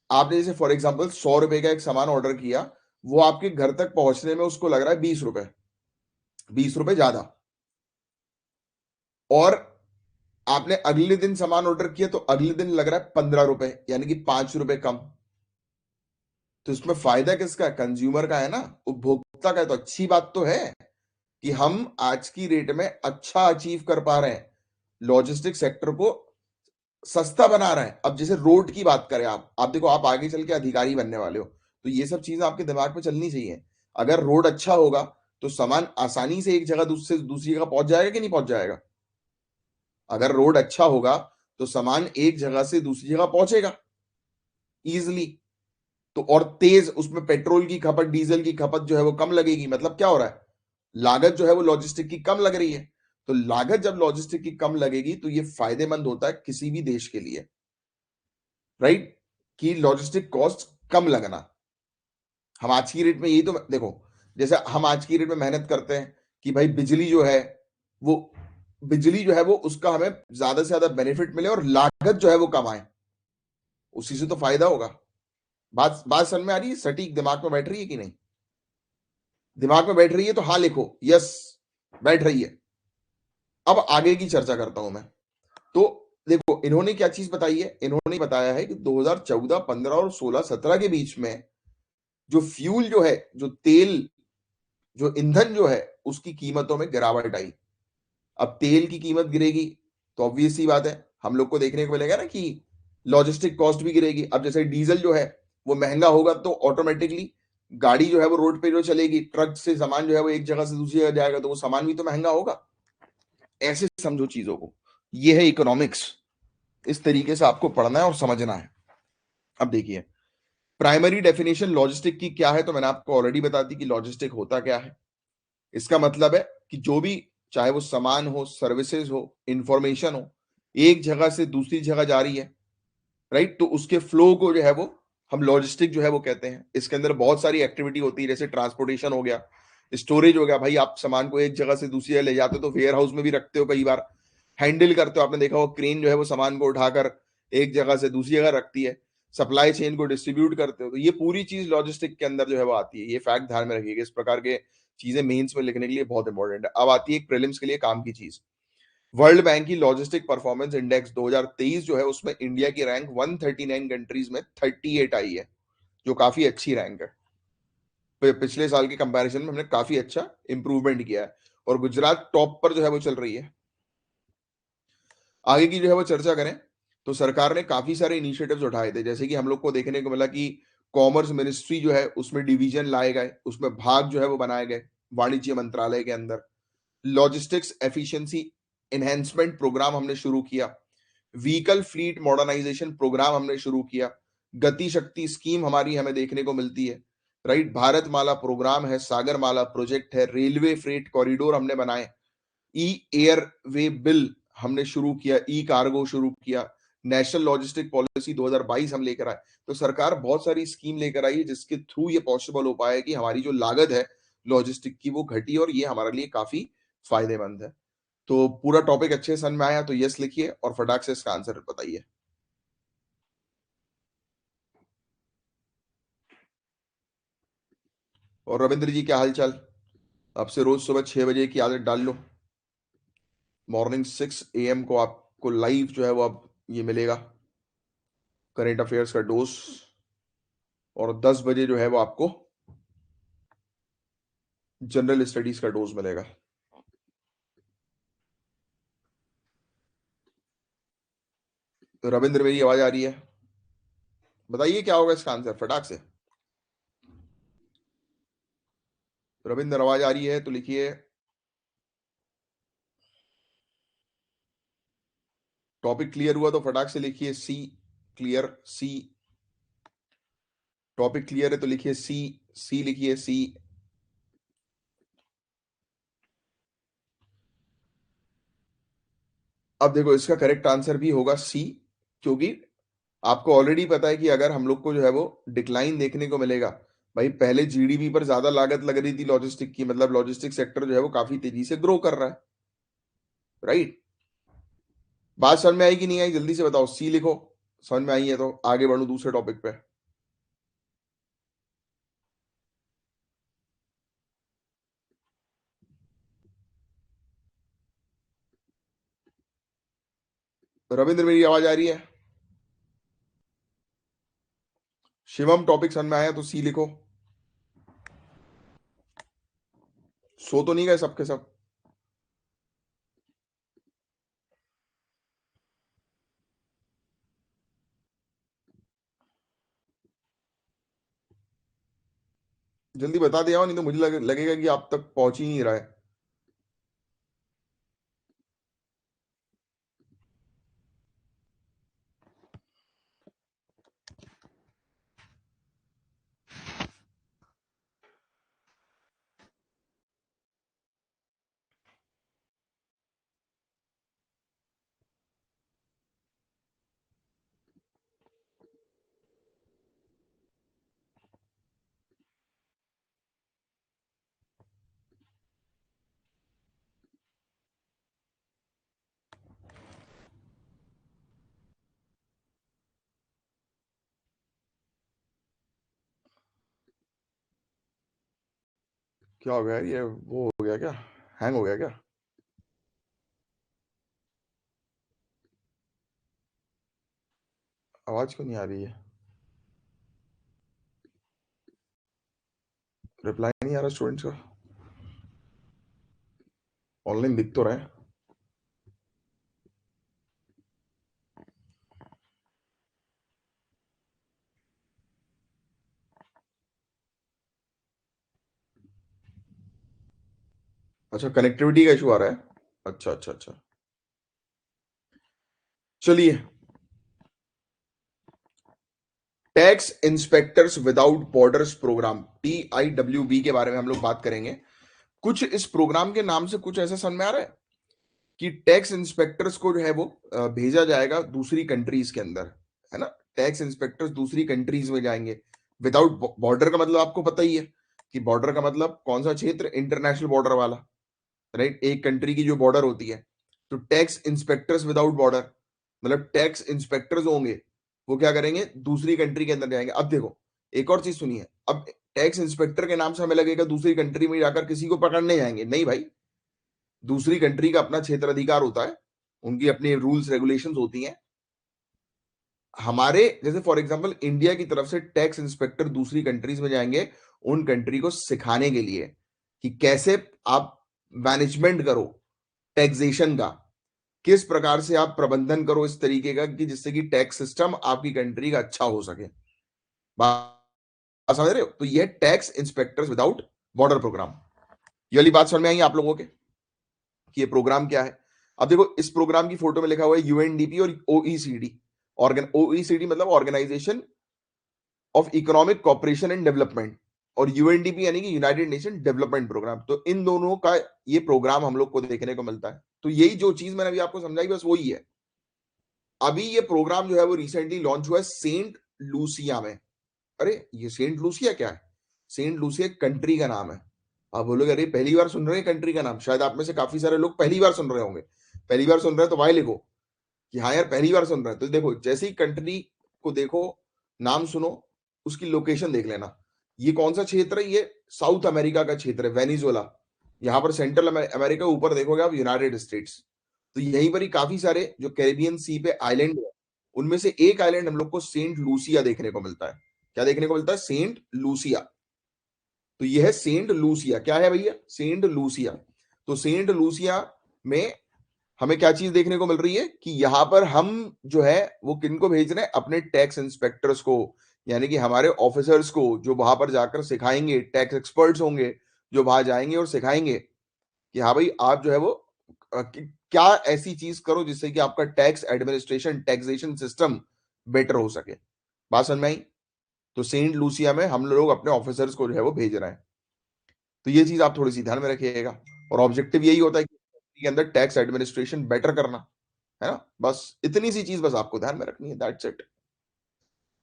आपने जैसे फॉर एग्जांपल 100 रुपए का एक सामान ऑर्डर किया, वो आपके घर तक पहुंचने में उसको लग रहा है 20 रुपए, 20 रुपए ज्यादा। और आपने अगले दिन सामान ऑर्डर किया तो अगले दिन लग रहा है 15 रुपए, यानी कि 5 रुपए कम। तो इसमें फायदा किसका है? कंज्यूमर का है ना, उपभोक्ता का है। तो अच्छी बात तो है कि हम आज की रेट में अच्छा अचीव कर पा रहे हैं, लॉजिस्टिक सेक्टर को सस्ता बना रहे हैं। अब जैसे रोड की बात करें, आप देखो, आप आगे चल के अधिकारी बनने वाले हो, तो ये सब चीजें आपके दिमाग में चलनी चाहिए। अगर रोड अच्छा होगा तो सामान आसानी से एक जगह दूसरी दूसरी जगह पहुंच जाएगा कि नहीं पहुंच जाएगा? अगर रोड अच्छा होगा तो सामान एक जगह से दूसरी जगह पहुंचेगा इजिली। तो और तेज, उसमें पेट्रोल की खपत, डीजल की खपत जो है वो कम लगेगी। मतलब क्या हो रहा है? लागत जो है वो लॉजिस्टिक की कम लग रही है। तो लागत जब लॉजिस्टिक की कम लगेगी तो ये फायदेमंद होता है किसी भी देश के लिए, राइट? कि लॉजिस्टिक कॉस्ट कम लगना। हम आज की रेट में यही तो देखो, जैसे हम आज की रेट में मेहनत करते हैं कि भाई बिजली जो है वो, बिजली जो है वो उसका हमें ज्यादा से ज्यादा बेनिफिट मिले और लागत जो है वो कम आए, उसी से तो फायदा होगा। बात बात समझ में आ रही है? सटीक दिमाग में बैठ रही है कि नहीं? दिमाग में बैठ रही है तो हाँ लिखो, यस बैठ रही है। अब आगे की चर्चा करता हूं मैं। तो देखो इन्होंने क्या चीज बताई है, इन्होंने बताया है कि 2014, 15 और 16, 17 के बीच में जो फ्यूल जो है, जो तेल, जो ईंधन जो है, उसकी कीमतों में गिरावट आई। अब तेल की कीमत गिरेगी तो ऑब्वियस सी बात है हम लोग को देखने को मिलेगा ना कि लॉजिस्टिक कॉस्ट भी गिरेगी। अब जैसे डीजल जो है वो महंगा होगा तो ऑटोमेटिकली गाड़ी जो है वो रोड पे जो चलेगी, ट्रक से सामान जो है वो एक जगह से दूसरी जगह जाएगा तो वो सामान भी तो महंगा होगा। ऐसे समझो चीजों को, ये है इकोनॉमिक्स। इस तरीके से आपको पढ़ना है और समझना है। अब देखिए प्राइमरी डेफिनेशन लॉजिस्टिक की क्या है, तो मैंने आपको ऑलरेडी बता दी कि लॉजिस्टिक होता क्या है। इसका मतलब है कि जो भी, चाहे वो सामान हो, सर्विसेज हो, इंफॉर्मेशन हो, एक जगह से दूसरी जगह जा रही है, राइट, तो उसके फ्लो को जो है वो हम लॉजिस्टिक जो है वो कहते हैं। इसके अंदर बहुत सारी एक्टिविटी होती है, जैसे ट्रांसपोर्टेशन हो गया, स्टोरेज हो गया, भाई आप सामान को एक जगह से दूसरी जगह ले जाते हो तो वेयर हाउस में भी रखते हो, कई बार हैंडल करते हो, आपने देखा हो क्रेन जो है वो सामान को उठाकर एक जगह से दूसरी जगह रखती है, सप्लाई चेन को डिस्ट्रीब्यूट करते हो, तो ये पूरी चीज लॉजिस्टिक के अंदर जो है वो आती है। ये फैक्ट ध्यान में रखिएगा, इस प्रकार के चीजें मेंस में लिखने के लिए बहुत इंपॉर्टेंट है। अब आती है एक प्रीलिम्स के लिए काम की चीज। वर्ल्ड बैंक की लॉजिस्टिक परफॉर्मेंस इंडेक्स 2023 जो है उसमें इंडिया की रैंक 139 कंट्रीज में 38 आई है, जो काफी अच्छी रैंक है। पिछले साल के कंपैरिजन में हमने काफी अच्छा इंप्रूवमेंट किया है, और गुजरात टॉप पर जो है वो चल रही है। आगे की जो है वो चर्चा करें तो सरकार ने काफी सारे इनिशिएटिव्स उठाए थे, जैसे कि हम लोग को देखने को मिला कि कॉमर्स मिनिस्ट्री जो है उसमें डिवीजन लाए गए, उसमें भाग जो है वो बनाए गए वाणिज्य मंत्रालय के अंदर। लॉजिस्टिक्स एफिशिएंसी एनहेंसमेंट प्रोग्राम हमने शुरू किया। व्हीकल फ्लीट मॉडर्नाइजेशन प्रोग्राम हमने शुरू किया। गति शक्ति स्कीम हमारी हमें देखने को मिलती है, राइट। भारत माला प्रोग्राम है, सागर माला प्रोजेक्ट है, रेलवे फ्रेट कॉरिडोर हमने बनाए, ई एयर वे बिल हमने शुरू किया, ई कार्गो शुरू किया, नेशनल लॉजिस्टिक पॉलिसी 2022 हम लेकर आए। तो सरकार बहुत सारी स्कीम लेकर आई है जिसके थ्रू ये पॉसिबल हो पाया कि हमारी जो लागत है लॉजिस्टिक की वो घटी, और ये हमारे लिए काफी फायदेमंद है। तो पूरा टॉपिक अच्छे से समझ में आया तो यस लिखिए और फटाक से इसका आंसर बताइए। और रविंद्र जी क्या हालचाल? अब से रोज सुबह 6 बजे की आदत डाल लो। मॉर्निंग 6 AM को आपको लाइव जो है वो अब ये मिलेगा, करेंट अफेयर्स का डोज। और 10 बजे जो है वो आपको जनरल स्टडीज का डोज मिलेगा। तो रविंद्र मेरी आवाज आ रही है? बताइए क्या होगा इसका आंसर फटाक से। रविंद्र आवाज आ रही है तो लिखिए। टॉपिक क्लियर हुआ तो फटाक से लिखिए सी। क्लियर सी। टॉपिक क्लियर है तो लिखिए सी। सी लिखिए सी। अब देखो इसका करेक्ट आंसर भी होगा सी, क्योंकि आपको ऑलरेडी पता है कि अगर हम लोग को जो है वो डिक्लाइन देखने को मिलेगा, भाई पहले जीडीपी पर ज्यादा लागत लग रही थी लॉजिस्टिक की, मतलब लॉजिस्टिक सेक्टर जो है वो काफी तेजी से ग्रो कर रहा है, राइट। बात समझ में आई कि नहीं आई, जल्दी से बताओ, सी लिखो। समझ में आई है तो आगे बढ़ो दूसरे टॉपिक पे। तो रविंद्र मेरी आवाज आ रही है? शिवम टॉपिक समझ में आया तो सी लिखो। सो तो नहीं गए सबके सब? जल्दी बता दिया हो, नहीं तो मुझे लगेगा कि आप तक पहुंच ही नहीं रहा है। क्या हो गया ये, वो हो गया क्या? हैंग हो गया क्या? आवाज क्यों नहीं आ रही है? रिप्लाई नहीं आ रहा स्टूडेंट्स का? ऑनलाइन दिख तो रहा है। अच्छा, कनेक्टिविटी का इशू आ रहा है। अच्छा अच्छा अच्छा, चलिए। Tax inspectors without borders programme, TIWB के बारे में हम लोग बात करेंगे। कुछ इस प्रोग्राम के नाम से कुछ ऐसा समझ में आ रहा है कि टैक्स इंस्पेक्टर्स को जो है वो भेजा जाएगा दूसरी कंट्रीज के अंदर, है ना। टैक्स इंस्पेक्टर्स दूसरी कंट्रीज में जाएंगे विदाउट बॉर्डर। का मतलब आपको पता ही है कि बॉर्डर का मतलब कौन सा क्षेत्र, इंटरनेशनल बॉर्डर वाला, राइट। एक कंट्री की जो बॉर्डर होती है। तो टैक्स इंस्पेक्टर्स विदाउट बॉर्डर मतलब टैक्स इंस्पेक्टर्स होंगे, वो क्या करेंगे, दूसरी कंट्री के अंदर जाएंगे। अब देखो, एक और चीज सुनिए। अब टैक्स इंस्पेक्टर के नाम से हमें लगेगा दूसरी कंट्री में जाकर किसी को पकड़ने जाएंगे, नहीं भाई। दूसरी कंट्री का अपना क्षेत्र अधिकार होता है, उनकी अपनी रूल्स रेगुलेशंस होती हैं। हमारे जैसे फॉर एग्जांपल इंडिया की तरफ से टैक्स इंस्पेक्टर दूसरी कंट्रीज में जाएंगे उन कंट्री को सिखाने के लिए कि कैसे आप मैनेजमेंट करो टैक्सेशन का, किस प्रकार से आप प्रबंधन करो इस तरीके का कि जिससे कि टैक्स सिस्टम आपकी कंट्री का अच्छा हो सके। बात समझ रहे हो? तो ये tax inspectors without border programme. ये वाली बात समझ में आई आप लोगों के कि ये प्रोग्राम क्या है? अब देखो, इस प्रोग्राम की फोटो में लिखा हुआ है UNDP और OECD। OECD मतलब organisation of economic cooperation and development, और UNDP यानी कि यूनाइटेड नेशन डेवलपमेंट प्रोग्राम। तो इन दोनों का ये प्रोग्राम हम लोग को देखने को मिलता है। तो यही जो चीज मैंने अभी आपको समझाई बस वही है। अभी ये प्रोग्राम जो है वो रिसेंटली लॉन्च हुआ है सेंट लूसिया में। अरे ये सेंट लूसिया क्या है? सेंट लूसिया कंट्री का नाम है। आप बोलोगे अरे पहली बार सुन रहे हैं कंट्री का नाम? शायद आप में से काफी सारे लोग पहली बार सुन रहे होंगे। पहली बार सुन रहे हैं तो वाई लिखो कि हाँ यार पहली बार सुन रहे हैं। तो देखो, जैसे ही कंट्री को देखो, नाम सुनो, उसकी लोकेशन देख लेना। ये कौन सा क्षेत्र है? ये साउथ अमेरिका का क्षेत्र है, वेनिजुला। यहाँ पर सेंट्रल अमेरिका, ऊपर देखोगे आप यूनाइटेड स्टेट्स। तो यहीं पर ही काफी सारे जो कैरिबियन सी पे आइलैंड है, उनमें से एक आइलैंड हम लोग को सेंट लूसिया देखने को मिलता है। क्या देखने को मिलता है? Saint Lucia. तो यह है सेंट लूसिया। क्या है भैया? Saint Lucia. तो सेंट लूसिया में हमें क्या चीज देखने को मिल रही है कि यहां पर हम जो है वो किनको भेज रहे हैं? अपने टैक्स इंस्पेक्टर्स को, यानी कि हमारे ऑफिसर्स को, जो वहां पर जाकर सिखाएंगे। टैक्स एक्सपर्ट्स होंगे जो वहां जाएंगे और सिखाएंगे कि हाँ भाई आप जो है वो क्या ऐसी चीज करो जिससे कि आपका tax administration, taxation system better हो सके। बात समझ में आई? तो सेंट लूसिया में हम लोग अपने ऑफिसर्स को जो है वो भेज रहे हैं। तो ये चीज आप थोड़ी सी ध्यान में रखिएगा। और ऑब्जेक्टिव यही होता है कि के अंदर टैक्स एडमिनिस्ट्रेशन बेटर करना, है ना। बस इतनी सी चीज बस आपको ध्यान में रखनी है, दैट्स इट।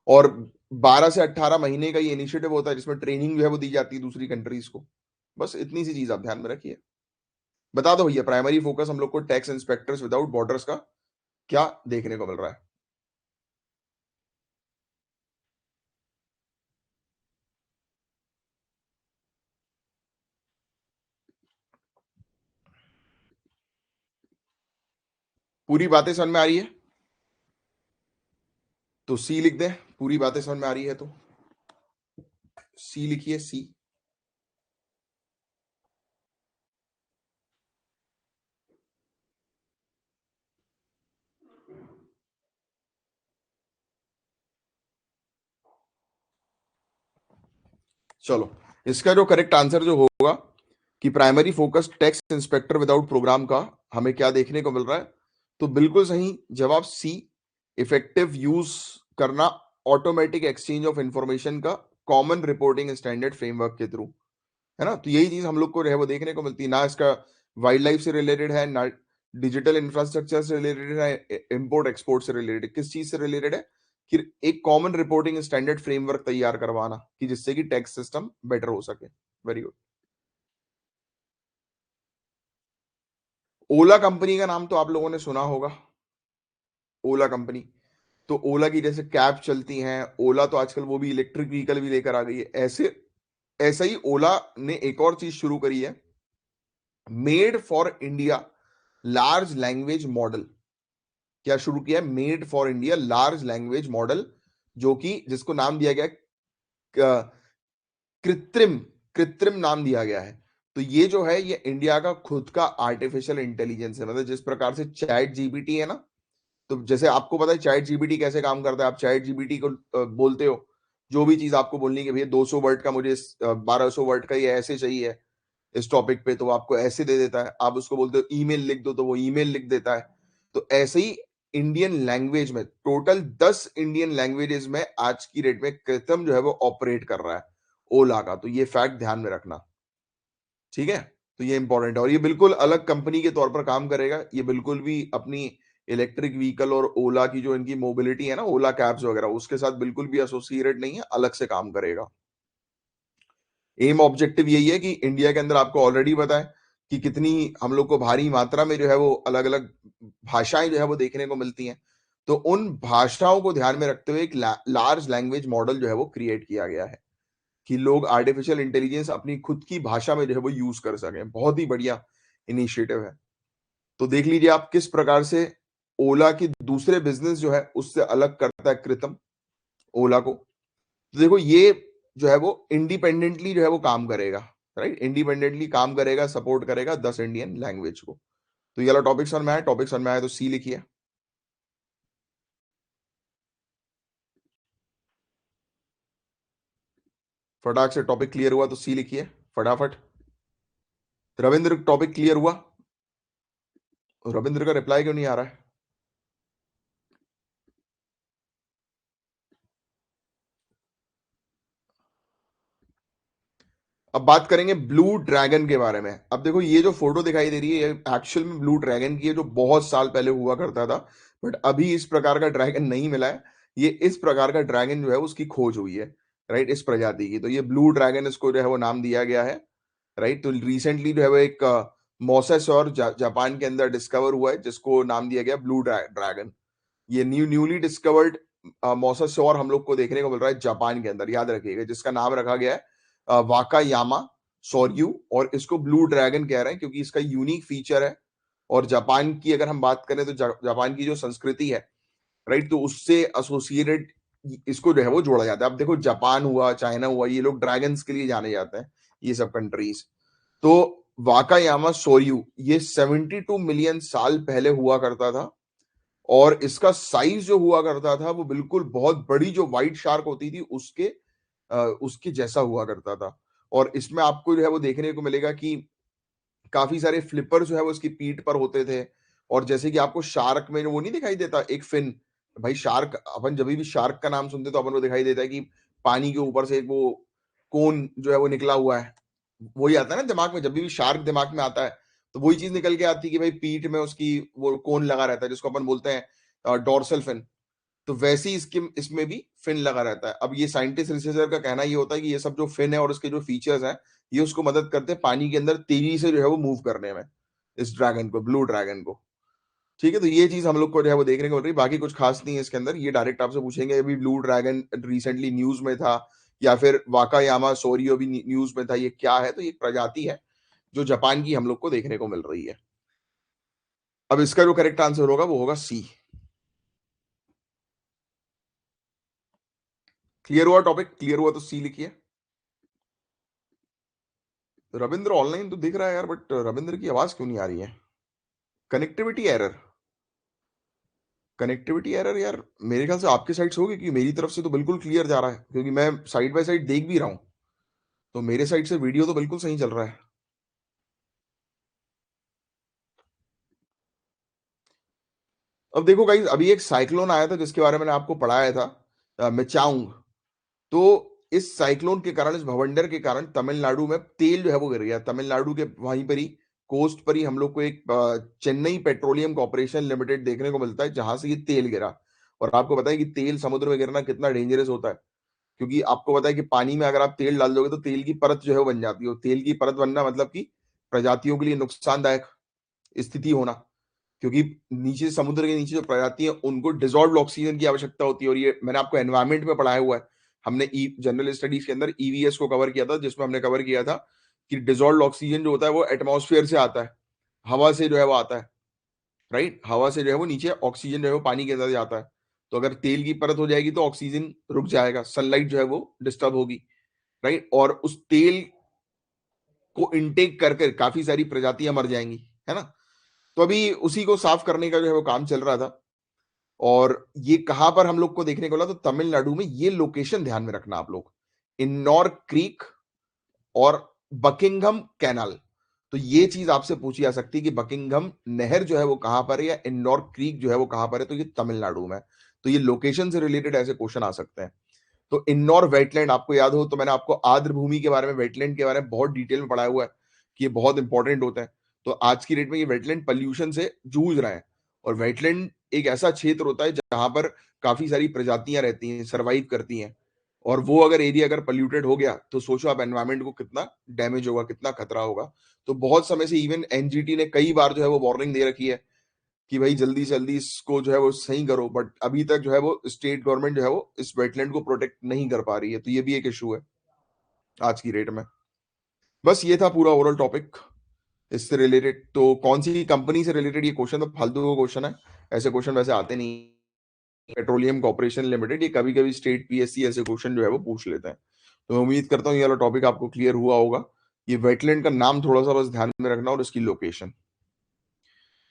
और 12 से 18 महीने का ये इनिशिएटिव होता है जिसमें ट्रेनिंग जो है वो दी जाती है दूसरी कंट्रीज को। बस इतनी सी चीज आप ध्यान में रखिए। बता दो भैया, प्राइमरी फोकस हम लोग को टैक्स इंस्पेक्टर्स विदाउट बॉर्डर्स का क्या देखने को मिल रहा है? पूरी बातें समझ में आ रही है तो सी लिख दें। पूरी बातें समझ में आ रही है तो सी लिखिए, सी। चलो, इसका जो करेक्ट आंसर जो होगा कि primary focus tax inspector without programme का हमें क्या देखने को मिल रहा है, तो बिल्कुल सही जवाब सी। इफेक्टिव यूज करना ऑटोमेटिक एक्सचेंज ऑफ इंफॉर्मेशन का कॉमन रिपोर्टिंग स्टैंडर्ड फ्रेमवर्क के थ्रू, है ना। तो यही चीज हम लोग को जो है वो देखने को मिलती है। ना इसका वाइल्ड लाइफ से रिलेटेड है, ना डिजिटल इंफ्रास्ट्रक्चर से रिलेटेड है, इंपोर्ट एक्सपोर्ट से रिलेटेड। किस चीज से रिलेटेड है कि एक कॉमन रिपोर्टिंग स्टैंडर्ड फ्रेमवर्क तैयार करवाना कि जिससे कि टैक्स सिस्टम बेटर हो सके। Very good. ओला कंपनी का नाम तो आप लोगों ने सुना होगा। ओला कंपनी, तो ओला की जैसे कैब चलती हैं, ओला तो आजकल वो भी इलेक्ट्रिक व्हीकल भी लेकर आ गई है। ऐसे ऐसा ही ओला ने एक और चीज शुरू करी है, made for India large language model. क्या शुरू किया है? Made for India large language model, जो कि जिसको नाम दिया गया है कृत्रिम कृत्रिम नाम दिया गया है। तो ये जो है ये इंडिया का खुद का आर्टिफिशियल इंटेलिजेंस है। मतलब जिस प्रकार से चैट जीपीटी है ना, तो जैसे आपको पता है चैट जीपीटी कैसे काम करता है। आप चैट जीपीटी को बोलते हो जो भी चीज आपको बोलनी है कि भैया 200 वर्ड का मुझे 1200 वर्ड का ये ऐसे चाहिए इस टॉपिक पे, तो वो आपको ऐसे दे देता है। आप उसको बोलते हो ईमेल लिख दो, तो वो ईमेल लिख देता है। तो ऐसे ही इंडियन लैंग्वेज में टोटल 10 इंडियन लैंग्वेजेस में आज की डेट में कृत्रिम जो है वो ऑपरेट कर रहा है ओला का। तो ये फैक्ट ध्यान में रखना, ठीक है। तो ये इंपॉर्टेंट है और ये बिल्कुल अलग कंपनी के तौर पर काम करेगा। ये बिल्कुल भी अपनी इलेक्ट्रिक व्हीकल और ओला की जो इनकी मोबिलिटी है ना, ओला कैब्स वगैरह, उसके साथ बिल्कुल भी एसोसिएटेड नहीं है, अलग से काम करेगा। एम ऑब्जेक्टिव यही है कि इंडिया के अंदर आपको ऑलरेडी पता है कि कितनी हम लोग को भारी मात्रा में जो है वो अलग अलग भाषाएं जो है वो देखने को मिलती हैं। तो उन भाषाओं को ध्यान में रखते हुए एक लार्ज लैंग्वेज मॉडल जो है वो क्रिएट किया गया है कि लोग आर्टिफिशियल इंटेलिजेंस अपनी खुद की भाषा में जो है वो यूज कर सकें। बहुत ही बढ़िया इनिशिएटिव है। तो देख लीजिए आप किस प्रकार से ओला की दूसरे बिजनेस जो है उससे अलग करता है कृत्रिम ओला को। तो देखो ये जो है वो इंडिपेंडेंटली जो है वो काम करेगा, राइट। इंडिपेंडेंटली काम करेगा, सपोर्ट करेगा 10 इंडियन लैंग्वेज को। तो ये वाला टॉपिक समझ में आया? टॉपिक समझ में आया तो सी लिखिए। फटाक से टॉपिक क्लियर हुआ तो सी लिखिए फटाफट। रविंद्र टॉपिक क्लियर हुआ? रविंद्र का रिप्लाई क्यों नहीं आ रहा है? अब बात करेंगे ब्लू ड्रैगन के बारे में। अब देखो ये जो फोटो दिखाई दे रही है ये एक्चुअल में ब्लू ड्रैगन की है, जो बहुत साल पहले हुआ करता था। बट अभी इस प्रकार का ड्रैगन नहीं मिला है। ये इस प्रकार का ड्रैगन जो है उसकी खोज हुई है, राइट, इस प्रजाति की। तो ये ब्लू ड्रैगन इसको जो है वो नाम दिया गया है, राइट। तो रिसेंटली जो है वो एक मोसेस और जापान के अंदर डिस्कवर हुआ है जिसको नाम दिया गया ब्लू ड्रैगन। ये न्यूली डिस्कवर्ड मोसासौर हम लोग को देखने को मिल रहा है जापान के अंदर, याद रखिएगा, जिसका नाम रखा गया है वाकायामा सोर्यू। और इसको ब्लू ड्रैगन कह रहे हैं क्योंकि इसका यूनिक फीचर है। और जापान की अगर हम बात करें तो जापान की जो संस्कृति है, राइट, तो उससे एसोसिएटेड इसको जो है वो जोड़ा जाता है। अब देखो जापान हुआ, चाइना हुआ, ये लोग ड्रैगन्स के लिए जाने जाते हैं, ये सब कंट्रीज। तो वाकायामा सोर्यू ये 72 मिलियन साल पहले हुआ करता था। और इसका साइज जो हुआ करता था वो बिल्कुल बहुत बड़ी जो व्हाइट शार्क होती थी उसके जैसा हुआ करता था। और इसमें आपको जो है वो देखने को मिलेगा कि काफी सारे फ्लिपर जो है वो उसकी पीठ पर होते थे। और जैसे कि आपको शार्क में वो नहीं दिखाई देता एक फिन, भाई शार्क, अपन जब भी शार्क का नाम सुनते तो अपन को दिखाई देता है कि पानी के ऊपर से एक वो कोन जो है वो निकला हुआ है। वही आता है ना दिमाग में, जब भी शार्क दिमाग में आता है तो वही चीज निकल के आती है कि भाई पीठ में उसकी वो कोन लगा रहता है जिसको अपन बोलते हैं डोर्सल फिन। तो वैसे ही इसके इसमें भी फिन लगा रहता है। अब ये साइंटिस्ट रिसर्चर का कहना ये होता है कि ये सब जो फिन है और इसके जो फीचर्स हैं ये उसको मदद करते हैं पानी के अंदर तेजी से जो है वो मूव करने में, इस ड्रैगन को, ब्लू ड्रैगन को। ठीक है, तो ये चीज हम लोग को जो है वो देखने को मिल रही है। बाकी कुछ खास नहीं है इसके अंदर। ये डायरेक्ट आपसे पूछेंगे अभी ब्लू ड्रैगन रिसेंटली न्यूज में था या फिर वाकायामा सोरियो भी न्यूज में था, ये क्या है? तो ये एक प्रजाति है जो जापान की हम लोग को देखने को मिल रही है। अब इसका जो करेक्ट आंसर होगा वो होगा सी। क्लियर हुआ? टॉपिक क्लियर हुआ तो सी लिखिए। रविंद्र ऑनलाइन तो दिख रहा है यार, बट रविंद्र की आवाज क्यों नहीं आ रही है? Connectivity error? कनेक्टिविटी एरर यार मेरे ख्याल से आपके साइड से होगी, क्योंकि मेरी तरफ से तो बिल्कुल क्लियर जा रहा है, क्योंकि मैं साइड बाय साइड देख भी रहा हूं। तो मेरे साइड से वीडियो तो बिल्कुल सही चल रहा है। अब देखो गाइस, अभी एक साइक्लोन आया था जिसके बारे में मैंने आपको पढ़ाया था, मिचांग। तो इस साइक्लोन के कारण, इस भवंडर के कारण तमिलनाडु में तेल जो है वो गिर गया। तमिलनाडु के वहीं पर ही कोस्ट पर ही हम लोग को एक चेन्नई पेट्रोलियम कॉर्पोरेशन लिमिटेड देखने को मिलता है जहां से ये तेल गिरा। और आपको पता है कि तेल समुद्र में गिरना कितना डेंजरस होता है, क्योंकि आपको पता है कि पानी में अगर आप तेल डाल दोगे तो तेल की परत जो है वो बन जाती है। और तेल की परत बनना मतलब कि प्रजातियों के लिए नुकसानदायक स्थिति होना, क्योंकि नीचे समुद्र के नीचे जो प्रजाति है उनको डिजॉल्व ऑक्सीजन की आवश्यकता होती है। और ये मैंने आपको एनवायरमेंट में पढ़ाया हुआ है। हमने जनरल स्टडीज के अंदर ईवीएस को कवर किया था, जिसमें हमने कवर किया था कि डिजॉल्व ऑक्सीजन जो होता है वो एटमॉस्फेयर से आता है, हवा से जो है वो आता है। राइट? हवा से जो है वो नीचे ऑक्सीजन जो है वो पानी के अंदर जाता है। तो अगर तेल की परत हो जाएगी तो ऑक्सीजन रुक जाएगा, सनलाइट जो है वो डिस्टर्ब होगी, राइट? और उस तेल को इनटेक कर काफ़ी सारी प्रजातियाँ मर जाएँगी, है ना? तो अभी उसी को साफ करने का जो है वो काम चल रहा था और ये कहाँ पर हम लोग को देखने को मिला, तो तमिलनाडु में। ये लोकेशन ध्यान में रखना आप लोग, इन्नौर क्रीक और बकिंघम कैनाल। तो ये चीज़ आपसे पूछी जा सकती है कि बकिंघम नहर जो है वो कहाँ पर है या इन्नौर क्रीक जो है वो कहाँ पर है, तो ये तमिलनाडु में है। तो ये लोकेशन से रिलेटेड ऐसे क्वेश्चन आ सकते हैं। तो इन्नौर वेटलैंड आपको याद हो तो मैंने आपको आर्द्र भूमि के बारे में, वेटलैंड के बारे में बहुत डिटेल में पढ़ाया हुआ है कि ये बहुत इंपॉर्टेंट होता है। तो आज की डेट में ये वेटलैंड पॉल्यूशन से जूझ रहे हैं और वेटलैंड एक ऐसा क्षेत्र होता है जहाँ पर काफ़ी सारी प्रजातियाँ रहती हैं, सर्वाइव करती हैं और वो अगर एरिया अगर पॉल्यूटेड हो गया तो सोचो आप एनवायरनमेंट को कितना डैमेज होगा, कितना खतरा होगा। तो बहुत समय से इवन एनजीटी ने कई बार जो है वो वार्निंग दे रखी है कि भाई जल्दी से जल्दी इसको जो है वो सही करो, बट अभी तक जो है वो स्टेट गवर्नमेंट जो है वो इस वेटलैंड को प्रोटेक्ट नहीं कर पा रही है। तो ये भी एक इशू है आज की डेट में। बस ये था पूरा ओवरऑल टॉपिक इससे रिलेटेड। तो कौन सी कंपनी से रिलेटेड, ये क्वेश्चन तो फालतू का क्वेश्चन है, ऐसे क्वेश्चन वैसे आते नहीं। पेट्रोलियम कॉर्पोरेशन लिमिटेड, ये कभी कभी स्टेट पीएससी ऐसे क्वेश्चन जो है वो पूछ लेते हैं। तो मैं उम्मीद करता हूँ ये वाला टॉपिक आपको क्लियर हुआ होगा। ये वेटलैंड का नाम थोड़ा सा बस ध्यान में रखना और इसकी लोकेशन।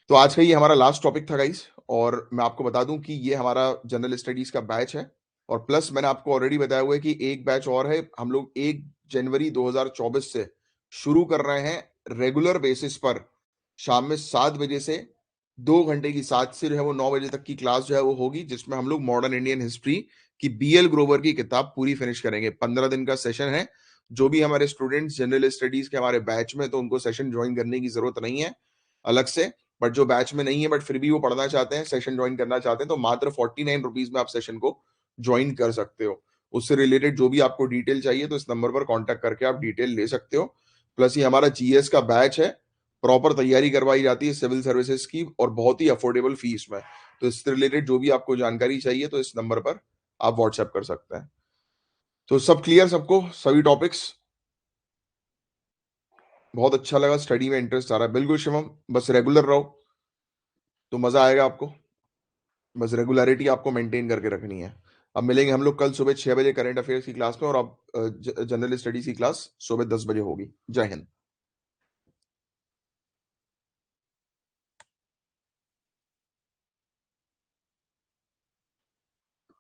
तो आज का ये हमारा लास्ट टॉपिक था गाइस, और मैं आपको बता दूं कि ये हमारा जनरल स्टडीज का बैच है और प्लस मैंने आपको ऑलरेडी बताया हुआ है कि एक बैच और है। हम लोग 1 जनवरी 2024 से शुरू कर रहे हैं रेगुलर बेसिस पर शाम में 7 बजे से 2 घंटे की, 7 से जो है वो 9 बजे तक की क्लास जो है वो होगी, जिसमें हम लोग मॉडर्न इंडियन हिस्ट्री की बीएल ग्रोवर की किताब पूरी फिनिश करेंगे। 15 दिन का सेशन है। जो भी हमारे स्टूडेंट्स जनरल स्टडीज के हमारे बैच में, तो उनको सेशन ज्वाइन करने की जरूरत नहीं है अलग से। बट जो बैच में नहीं है बट फिर भी वो पढ़ना चाहते हैं, सेशन ज्वाइन करना चाहते हैं, तो मात्र 49 रुपीज में आप सेशन को ज्वाइन कर सकते हो। उससे रिलेटेड जो भी आपको डिटेल चाहिए तो इस नंबर पर कांटेक्ट करके आप डिटेल ले सकते हो। प्लस ये हमारा जीएस का बैच है, प्रॉपर तैयारी करवाई जाती है सिविल सर्विसेज की और बहुत ही अफोर्डेबल फीस में। तो इससे रिलेटेड जो भी आपको जानकारी चाहिए तो इस नंबर पर आप व्हाट्सएप कर सकते हैं। तो सब क्लियर सबको, सभी टॉपिक्स? बहुत अच्छा लगा, स्टडी में इंटरेस्ट आ रहा है। बिल्कुल शिवम, बस रेगुलर रहो तो मजा आएगा आपको। बस रेगुलरिटी आपको मेंटेन करके रखनी है। अब मिलेंगे हम लोग कल सुबह 6 बजे करंट अफेयर्स की क्लास में, और अब जनरल स्टडीज की क्लास सुबह 10 बजे होगी। जय हिंद।